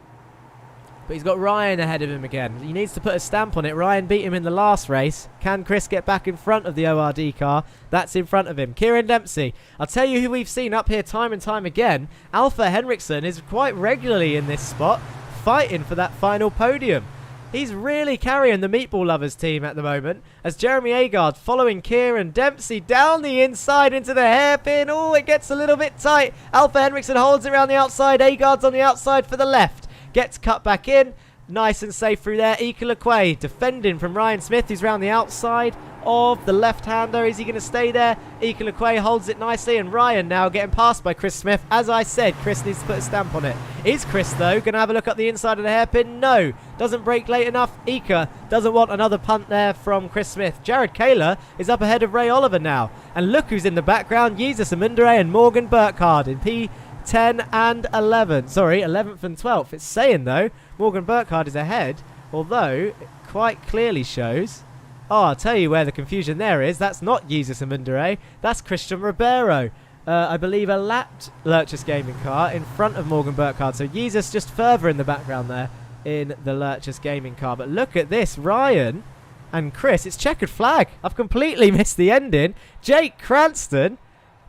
But he's got Ryan ahead of him again. He needs to put a stamp on it. Ryan beat him in the last race. Can Chris get back in front of the ORD car? That's in front of him. Kieran Dempsey. I'll tell you who we've seen up here time and time again. Alpha Henriksen is quite regularly in this spot, fighting for that final podium. He's really carrying the Meatball Lovers team at the moment, as Jeremy Agard following Kieran Dempsey down the inside into the hairpin. Oh, it gets a little bit tight. Alpha Henriksen holds it around the outside. Agard's on the outside for the left. Gets cut back in. Nice and safe through there. Ika Lequay defending from Ryan Smith, who's round the outside of the left-hander. Is he going to stay there? Ika Lequay holds it nicely, and Ryan now getting passed by Chris Smith. As I said, Chris needs to put a stamp on it. Is Chris, though, going to have a look at the inside of the hairpin? No. Doesn't break late enough. Ika doesn't want another punt there from Chris Smith. Jared Kaler is up ahead of Ray Oliver now. And look who's in the background. Jesus Amundre and Morgan Burkhardt in P10 and 11. Sorry, 11th and 12th. It's saying, though, Morgan Burkhardt is ahead, although it quite clearly shows... Oh, I'll tell you where the confusion there is. That's not Jesus Amundre. That's Christian Ribeiro. I believe a lapped Lurchus Gaming car in front of Morgan Burkhardt. So Jesus just further in the background there in the Lurchus Gaming car. But look at this. Ryan and Chris. It's checkered flag. I've completely missed the ending. Jake Cranston.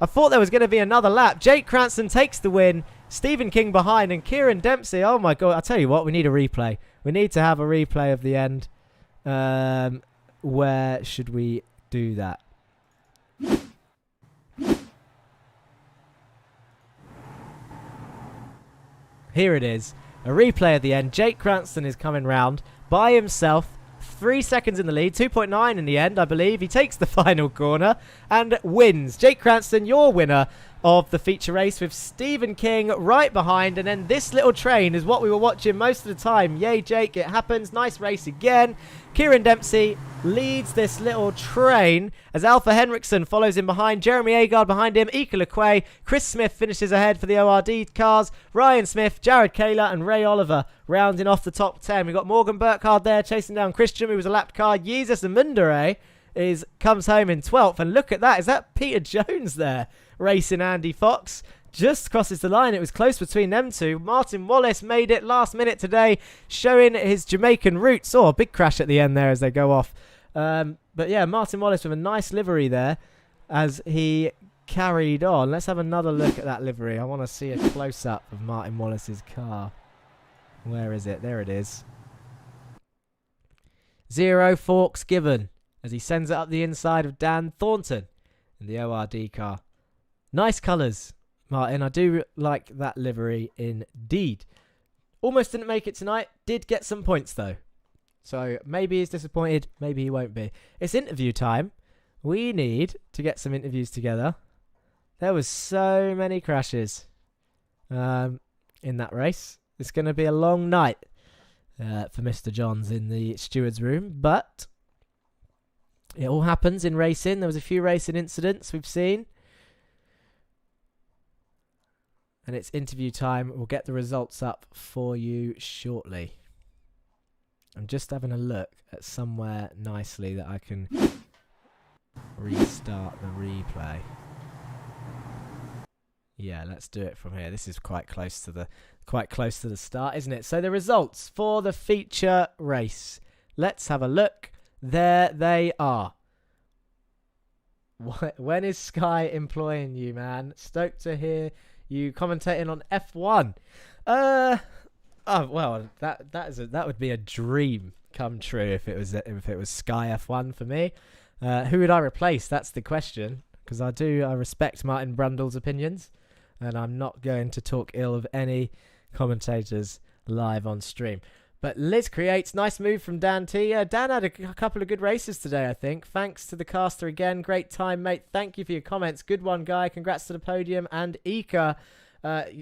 I thought there was going to be another lap. Jake Cranston takes the win. Stephen King behind, and Kieran Dempsey. Oh my God. I'll tell you what. We need a replay. We need to have a replay of the end. Where should we do that? Here it is. A replay at the end. Jake Cranston is coming round by himself. 3 seconds in the lead. 2.9 in the end, I believe. He takes the final corner and wins. Jake Cranston, your winner of the feature race, with Stephen King right behind. And then this little train is what we were watching most of the time. Yay, Jake. It happens. Nice race again. Kieran Dempsey leads this little train as Alpha Henriksen follows him behind. Jeremy Agard behind him. Ika Lequay. Chris Smith finishes ahead for the ORD cars. Ryan Smith, Jared Kaler and Ray Oliver rounding off the top 10. We've got Morgan Burkhardt there chasing down Christian, who was a lapped car. Jesus Amundre comes home in 12th. And look at that. Is that Peter Jones there racing Andy Fox? Just crosses the line. It was close between them two. Martin Wallace made it last minute today, showing his Jamaican roots. Oh, a big crash at the end there as they go off. But yeah, Martin Wallace with a nice livery there as he carried on. Let's have another look at that livery. I want to see a close-up of Martin Wallace's car. Where is it? There it is. 0 forks given as he sends it up the inside of Dan Thornton in the ORD car. Nice colours, Martin. I do like that livery indeed. Almost didn't make it tonight. Did get some points though. So maybe he's disappointed, maybe he won't be. It's interview time. We need to get some interviews together. There was so many crashes in that race. It's going to be a long night for Mr. Johns in the steward's room, but it all happens in racing. There was a few racing incidents we've seen. And it's interview time. We'll get the results up for you shortly. I'm just having a look at somewhere nicely that I can restart the replay. Yeah, let's do it from here. This is quite close to the start, isn't it? So the results for the feature race. Let's have a look. There they are. When is Sky employing you, man? Stoked to hear you commentating on F1. Oh well, that would be a dream come true if it was Sky F1 for me. Who would I replace? That's the question. Because I respect Martin Brundle's opinions, and I'm not going to talk ill of any commentators live on stream. But Liz creates, nice move from Dan T. Dan had a couple of good races today, I think. Thanks to the caster again. Great time, mate. Thank you for your comments. Good one, guy. Congrats to the podium. And Ika.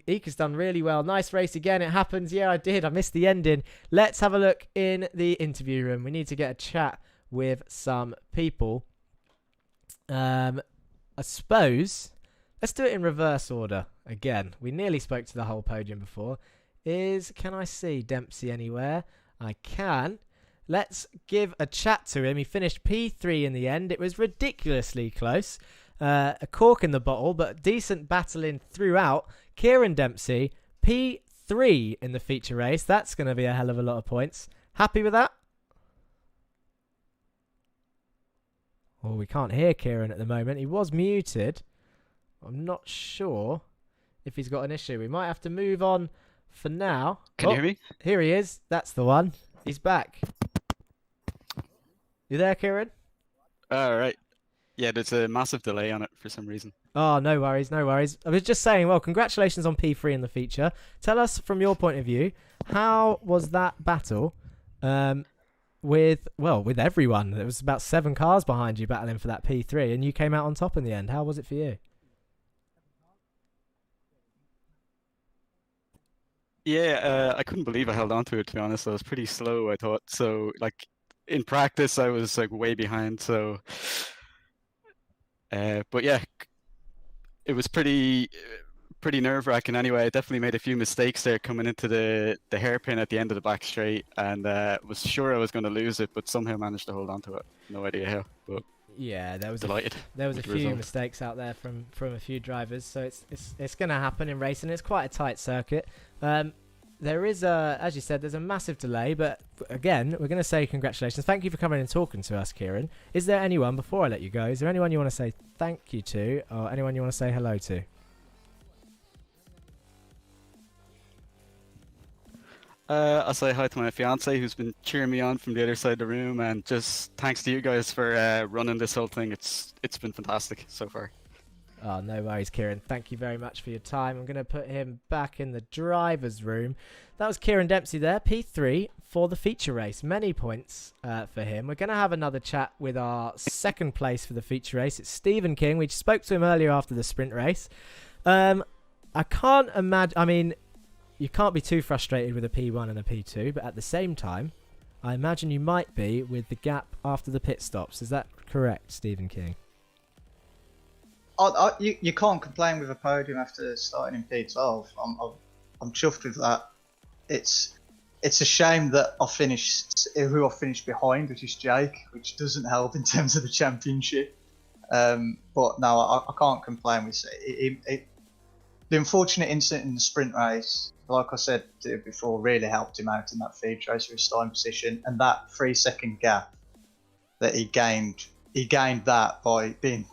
Ika's done really well. Nice race again. It happens. Yeah, I did. I missed the ending. Let's have a look in the interview room. We need to get a chat with some people. I suppose let's do it in reverse order again. We nearly spoke to the whole podium before. Can I see Dempsey anywhere? I can. Let's give a chat to him. He finished P3 in the end. It was ridiculously close. A cork in the bottle, but decent battling throughout. Kieran Dempsey, P3 in the feature race. That's going to be a hell of a lot of points. Happy with that? Oh, we can't hear Kieran at the moment. He was muted. I'm not sure if he's got an issue. We might have to move on for now. Can you hear me? Here he is. That's the one. He's back. You there, Kieran? All right. Yeah, there's a massive delay on it for some reason. Oh, no worries, no worries. I was just saying, well, congratulations on P3 in the feature. Tell us from your point of view, how was that battle with everyone? There was about 7 cars behind you battling for that P3, and you came out on top in the end. How was it for you? Yeah, I couldn't believe I held on to it, to be honest. I was pretty slow, I thought. So, like, in practice, I was, like, way behind. So, but yeah, it was pretty nerve-wracking anyway. I definitely made a few mistakes there coming into the hairpin at the end of the back straight, and was sure I was going to lose it, but somehow managed to hold on to it. No idea how, but yeah, there was delighted. There was a few mistakes out there from a few drivers, so it's going to happen in racing. It's quite a tight circuit. There is as you said, there's a massive delay, but again, we're going to say congratulations. Thank you for coming and talking to us, Kieran. Is there anyone, before I let you go, is there anyone you want to say thank you to, or anyone you want to say hello to? I'll say hi to my fiance who's been cheering me on from the other side of the room, and just thanks to you guys for running this whole thing. It's been fantastic so far. Oh, no worries, Kieran. Thank you very much for your time. I'm going to put him back in the driver's room. That was Kieran Dempsey there, P3 for the feature race. Many points for him. We're going to have another chat with our second place for the feature race. It's Stephen King. We spoke to him earlier after the sprint race. I can't imagine... I mean, you can't be too frustrated with a P1 and a P2, but at the same time, I imagine you might be with the gap after the pit stops. Is that correct, Stephen King? You can't complain with a podium after starting in P12. I'm chuffed with that. It's a shame that who I finished behind, which is Jake, which doesn't help in terms of the championship. But no, I can't complain with it. The unfortunate incident in the sprint race, like I said before, really helped him out in that feed race with his starting position, and that 3-second gap that he gained that by being,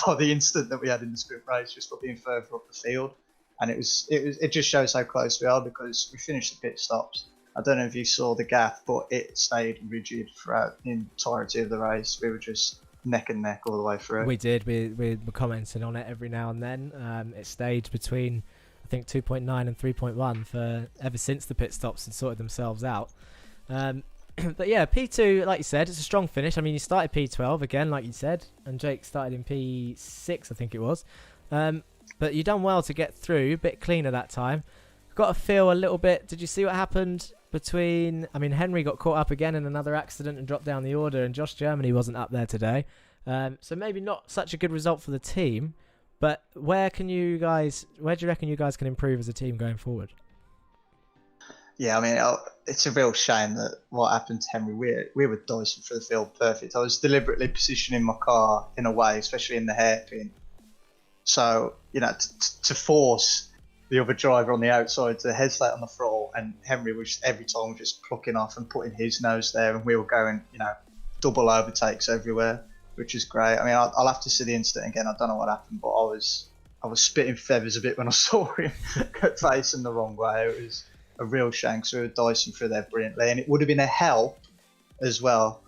by the instant that we had in the sprint race, just by being further up the field. And it just shows how close we are, because we finished the pit stops. I don't know if you saw the gap, but it stayed rigid throughout the entirety of the race. We were just neck and neck all the way through. We did. We were commenting on it every now and then. It stayed between, I think, 2.9 and 3.1 for ever since the pit stops had sorted themselves out. But yeah, P2, like you said, it's a strong finish. I mean, you started P12 again, like you said, and Jake started in P6, I think it was. But you done well to get through, a bit cleaner that time. Got to feel a little bit. Did you see what happened between? I mean, Henry got caught up again in another accident and dropped down the order, and Josh Germany wasn't up there today. So maybe not such a good result for the team. But where do you reckon you guys can improve as a team going forward? Yeah, I mean, it's a real shame that what happened to Henry. We were dicing for the field perfect. I was deliberately positioning my car in a way, especially in the hairpin. So, you know, to force the other driver on the outside to hesitate on the throttle, and Henry was every time just plucking off and putting his nose there, and we were going, you know, double overtakes everywhere, which is great. I mean, I'll have to see the incident again. I don't know what happened, but I was spitting feathers a bit when I saw him facing the wrong way. It was a real shame because we were dicing through there brilliantly, and it would have been a help as well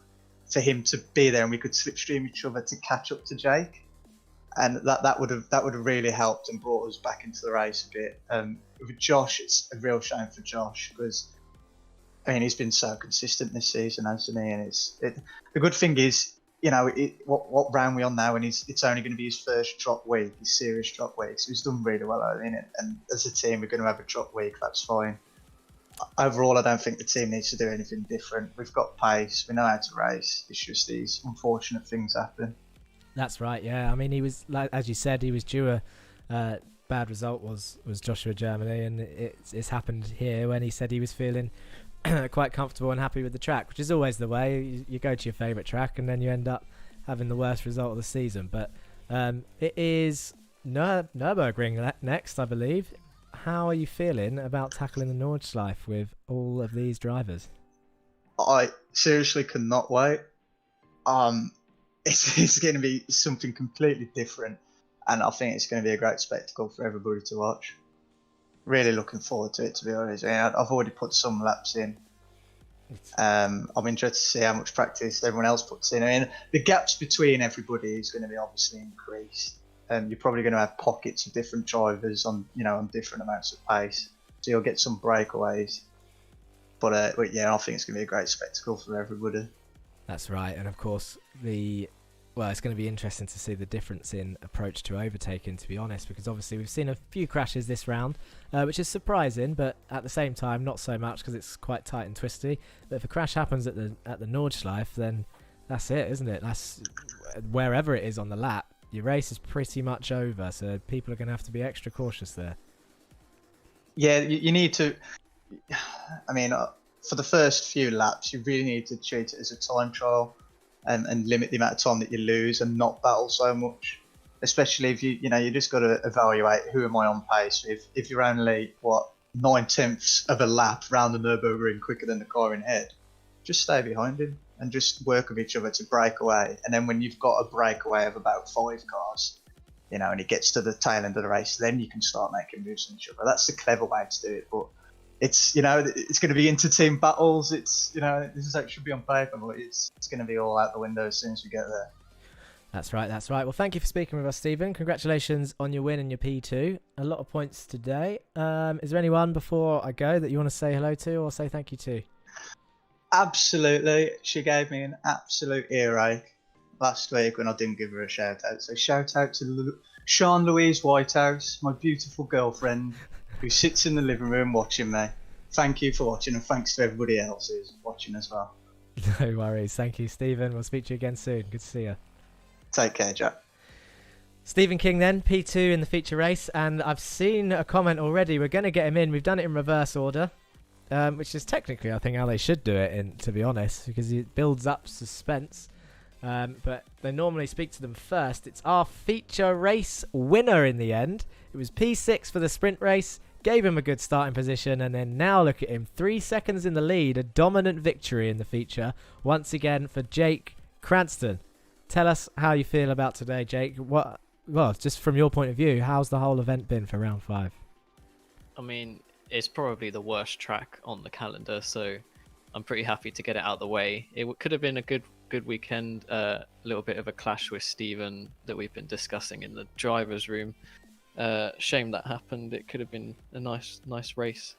for him to be there, and we could slipstream each other to catch up to Jake, and that would have really helped and brought us back into the race a bit. With Josh, it's a real shame for Josh because I mean he's been so consistent this season, hasn't he? And the good thing is, you know, what round we on now, and it's only going to be his first drop week, his serious drop week, so he's done really well out in it. And as a team, we're going to have a drop week. That's fine. Overall, I don't think the team needs to do anything different. We've got pace. We know how to race. It's just these unfortunate things happen. That's right. Yeah. I mean, he was, like, as you said, he was due a bad result. Was Joshua Germany, and it's happened here when he said he was feeling quite comfortable and happy with the track, which is always the way. You go to your favourite track, and then you end up having the worst result of the season. But it is Nürburgring next, I believe. How are you feeling about tackling the Nordschleife with all of these drivers? I seriously cannot wait. It's going to be something completely different, and I think it's going to be a great spectacle for everybody to watch. Really looking forward to it, to be honest. I mean, I've already put some laps in. I'm interested to see how much practice everyone else puts in. I mean, the gaps between everybody is going to be obviously increased. You're probably going to have pockets of different drivers on different amounts of pace, so you'll get some breakaways. But yeah, I think it's going to be a great spectacle for everybody. That's right, and of course it's going to be interesting to see the difference in approach to overtaking, to be honest, because obviously we've seen a few crashes this round, which is surprising, but at the same time not so much because it's quite tight and twisty. But if a crash happens at the Nordschleife, then that's it, isn't it? That's wherever it is on the lap. Your race is pretty much over, so people are going to have to be extra cautious there. Yeah, you need to. I mean, for the first few laps, you really need to treat it as a time trial and limit the amount of time that you lose and not battle so much. Especially if you just got to evaluate who am I on pace with. If you're only 9/10 of a lap round the Nürburgring quicker than the car in head, just stay behind him and just work with each other to break away. And then when you've got a breakaway of about 5 cars, and it gets to the tail end of the race, then you can start making moves on each other. That's the clever way to do it. But it's going to be inter-team battles. This is how it should be on paper, but it's going to be all out the window as soon as we get there. That's right. Well, thank you for speaking with us, Stephen. Congratulations on your win and your P2. A lot of points today. Is there anyone before I go that you want to say hello to or say thank you to? Absolutely. She gave me an absolute earache last week when I didn't give her a shout out. So shout out to Sean Louise Whitehouse, my beautiful girlfriend, who sits in the living room watching me. Thank you for watching, and thanks to everybody else who's watching as well. No worries. Thank you, Stephen. We'll speak to you again soon. Good to see you. Take care, Jack. Stephen King then, P2 in the feature race, and I've seen a comment already. We're going to get him in. We've done it in reverse order. Which is technically, I think, how they should do it, to be honest, because it builds up suspense. But they normally speak to them first. It's our feature race winner in the end. It was P6 for the sprint race, gave him a good starting position, and then now look at him, 3 seconds in the lead, a dominant victory in the feature, once again for Jake Cranston. Tell us how you feel about today, Jake. Just from your point of view, how's the whole event been for round 5? I mean, it's probably the worst track on the calendar, so I'm pretty happy to get it out of the way. It could have been a good weekend, a little bit of a clash with Steven that we've been discussing in the driver's room. Shame that happened. It could have been a nice race.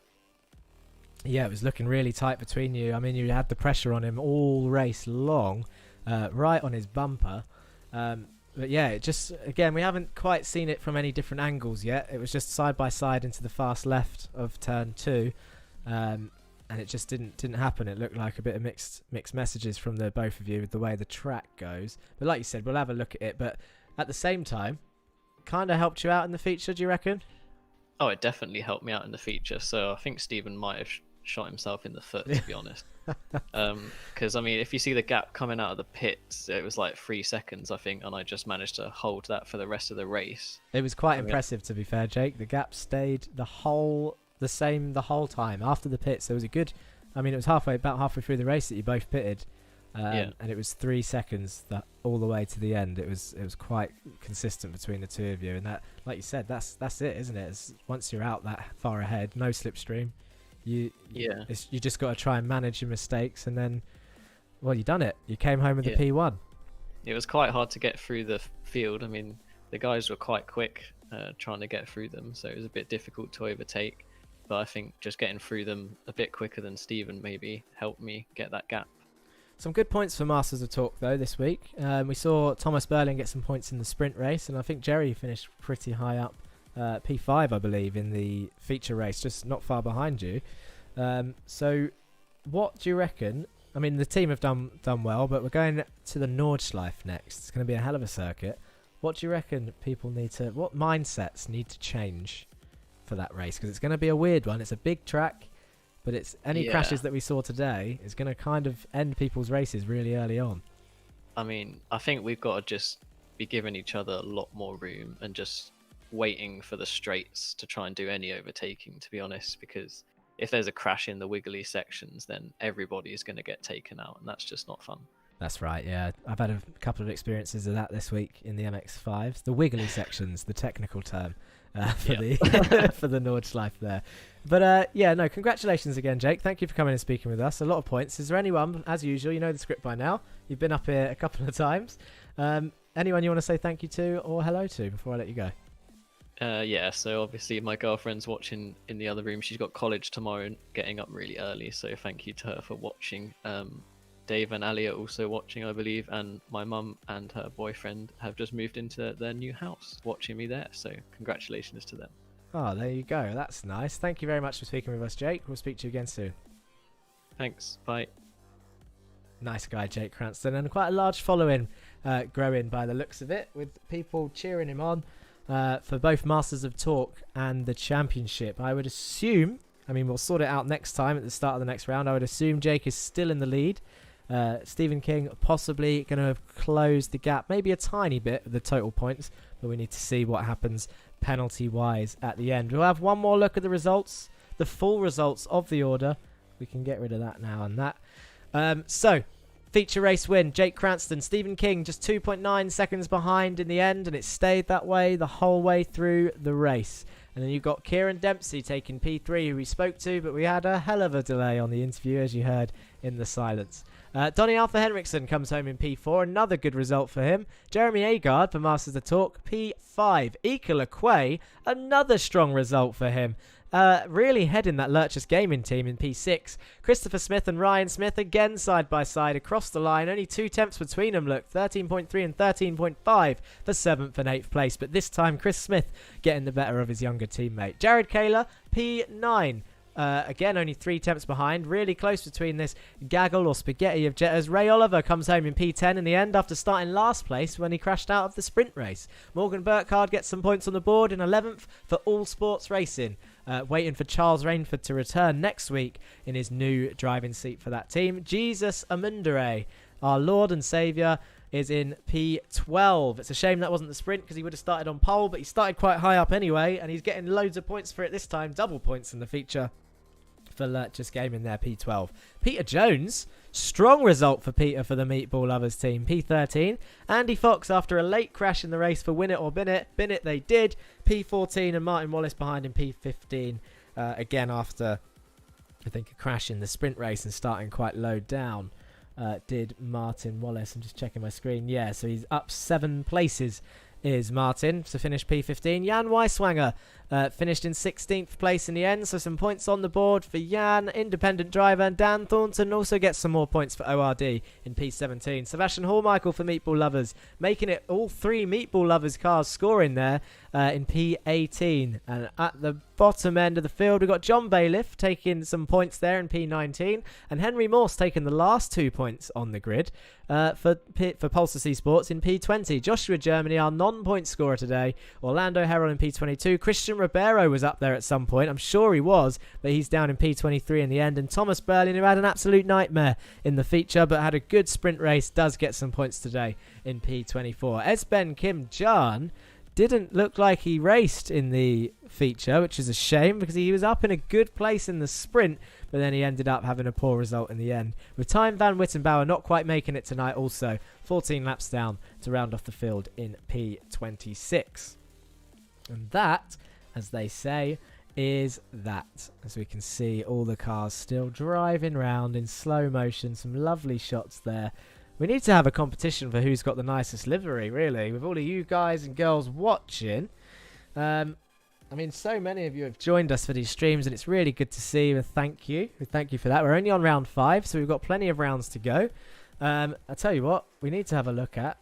Yeah, it was looking really tight between you. I mean, you had the pressure on him all race long, right on his bumper. But yeah, it just, again, we haven't quite seen it from any different angles yet. It was just side by side into the fast left of turn 2. And it just didn't happen. It looked like a bit of mixed messages from the both of you with the way the track goes. But like you said, we'll have a look at it. But at the same time, kind of helped you out in the feature, do you reckon? Oh, it definitely helped me out in the feature. So I think Stephen might have shot himself in the foot, to be honest. Because, I mean, if you see the gap coming out of the pits, it was like 3 seconds, I think, and I just managed to hold that for the rest of the race. It was quite impressive, to be fair, Jake. The gap stayed the same the whole time. After the pits, there was a good, I mean, it was about halfway through the race that you both pitted. And it was 3 seconds that all the way to the end. It was quite consistent between the two of you, and that, like you said, that's it, isn't it? Once you're out that far ahead, no slipstream, you just got to try and manage your mistakes, and then, well, you done it. You came home with the P1. It was quite hard to get through the field. I mean, the guys were quite quick trying to get through them, so it was a bit difficult to overtake. But I think just getting through them a bit quicker than Stephen maybe helped me get that gap. Some good points for Masters of Talk, though, this week. We saw Thomas Berlin get some points in the sprint race, and I think Jerry finished pretty high up, P5, I believe, in the feature race, just not far behind you. So what do you reckon? I mean, the team have done well, but we're going to the Nordschleife next. It's going to be a hell of a circuit. What do you reckon what mindsets need to change for that race? Because it's going to be a weird one. It's a big track. But it's any crashes that we saw today is going to kind of end people's races really early on. I mean, I think we've got to just be giving each other a lot more room and just waiting for the straights to try and do any overtaking, to be honest, because if there's a crash in the wiggly sections, then everybody is going to get taken out, and that's just not fun. That's right, yeah. I've had a couple of experiences of that this week in the MX-5s. The wiggly sections, the technical term for the Nordschleife there. But no, congratulations again, Jake. Thank you for coming and speaking with us. A lot of points. Is there anyone, as usual, you know the script by now, you've been up here a couple of times. Anyone you want to say thank you to or hello to before I let you go? So obviously my girlfriend's watching in the other room. She's got college tomorrow and getting up really early, so thank you to her for watching. Dave and Ali are also watching, I believe, and my mum and her boyfriend have just moved into their new house watching me there, so congratulations to them. Oh, there you go. That's nice. Thank you very much for speaking with us, Jake. We'll speak to you again soon. Thanks. Bye. Nice guy, Jake Cranston, and quite a large following growing by the looks of it, with people cheering him on for both Masters of Talk and the Championship. I would assume, I mean, we'll sort it out next time at the start of the next round. I would assume Jake is still in the lead. Stephen King possibly going to have closed the gap, maybe a tiny bit of the total points, but we need to see what happens penalty-wise at the end. We'll have one more look at the results, the full results of the order. We can get rid of that now and that. So, feature race win, Jake Cranston. Stephen King just 2.9 seconds behind in the end, and it stayed that way the whole way through the race. And then you've got Kieran Dempsey taking P3, who we spoke to, but we had a hell of a delay on the interview, as you heard in the silence. Donny Arthur Henriksen comes home in P4, another good result for him. Jeremy Agard for Masters of Talk, P5. Ika Lequay, another strong result for him. Really heading that Lurchus Gaming team in P6. Christopher Smith and Ryan Smith again side by side across the line. Only 2 tenths between them, look. 13.3 and 13.5 for 7th and 8th place. But this time, Chris Smith getting the better of his younger teammate. Jared Kaler, P9. Again, only 3 tenths behind. Really close between this gaggle or spaghetti of Jettas. Ray Oliver comes home in P10 in the end after starting last place when he crashed out of the sprint race. Morgan Burkhardt gets some points on the board in 11th for All Sports Racing. Waiting for Charles Raynford to return next week in his new driving seat for that team. Jesus Amundere, our Lord and Saviour, is in P12. It's a shame that wasn't the sprint because he would have started on pole, but he started quite high up anyway, and he's getting loads of points for it this time. Double points in the feature for Lurchus Gaming there, P12. Peter Jones, strong result for Peter for the Meatball Lovers team, P13. Andy Fox, after a late crash in the race for Win It or Bin It they did, P14, and Martin Wallace behind in P15, again after, I think, a crash in the sprint race and starting quite low down. Did Martin Wallace. I'm just checking my screen. Yeah, so he's up 7 places is Martin to finish P15. Jan Weiswanger finished in 16th place in the end, so some points on the board for Jan, independent driver, and Dan Thornton also gets some more points for ORD in P17. Sebastian Hallmichael for Meatball Lovers, making it all 3 Meatball Lovers cars scoring there in P18. And at the bottom end of the field, we've got John Bailiff taking some points there in P19, and Henry Morse taking the last 2 points on the grid for Pulsar C Sports in P20. Joshua Germany, our non-point scorer today. Orlando Herald in P22. Christian Ribeiro was up there at some point. I'm sure he was, but he's down in P23 in the end. And Thomas Berlin, who had an absolute nightmare in the feature, but had a good sprint race, does get some points today in P24. Esben Kim Jan didn't look like he raced in the feature, which is a shame because he was up in a good place in the sprint, but then he ended up having a poor result in the end. With Time Van Wittenbauer not quite making it tonight also, 14 laps down to round off the field in P26. And that, as they say, is that. As we can see, all the cars still driving round in slow motion. Some lovely shots there. We need to have a competition for who's got the nicest livery, really, with all of you guys and girls watching. I mean, so many of you have joined us for these streams, and it's really good to see. And thank you. Thank you for that. We're only on round 5, so we've got plenty of rounds to go. I'll tell you what, we need to have a look at.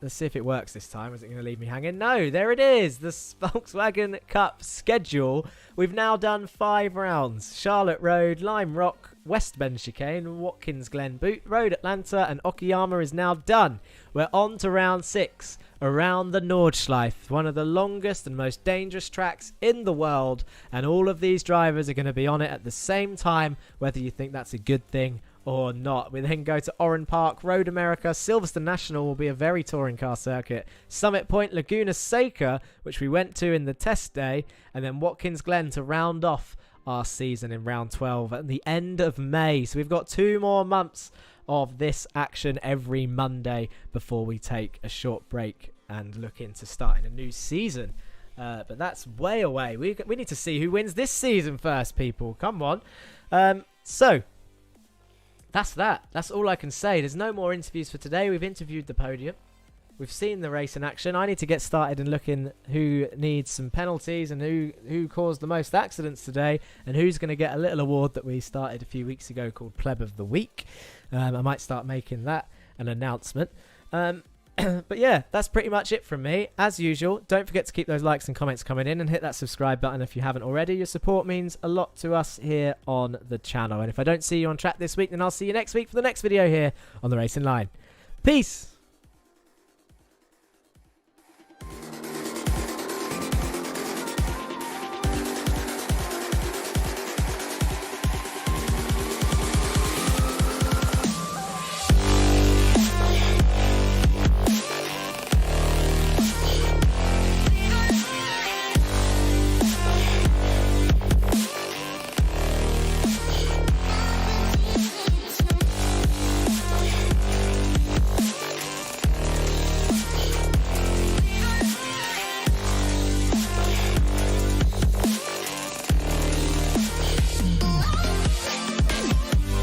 Let's see if it works this time. Is it going to leave me hanging? No, there it is. The Volkswagen Cup schedule. We've now done 5 rounds. Charlotte Road, Lime Rock, West Bend Chicane, Watkins Glen Boot Road, Atlanta, and Okayama is now done. We're on to round 6. Around the Nordschleife, one of the longest and most dangerous tracks in the world. And all of these drivers are going to be on it at the same time, whether you think that's a good thing or not. We then go to Oran Park, Road America. Silverstone National will be a very touring car circuit. Summit Point, Laguna Seca, which we went to in the test day, and then Watkins Glen to round off our season in round 12 at the end of May. So we've got 2 more months of this action every Monday before we take a short break and look into starting a new season. But that's way away. We need to see who wins this season first, people. Come on. So that's that. That's all I can say. There's no more interviews for today. We've interviewed the podium. We've seen the race in action. I need to get started and looking who needs some penalties and who caused the most accidents today, and who's going to get a little award that we started a few weeks ago called Pleb of the Week. I might start making that an announcement. But yeah, that's pretty much it from me. As usual, don't forget to keep those likes and comments coming in, and hit that subscribe button if you haven't already. Your support means a lot to us here on the channel. And if I don't see you on track this week, then I'll see you next week for the next video here on The Racing Line. Peace!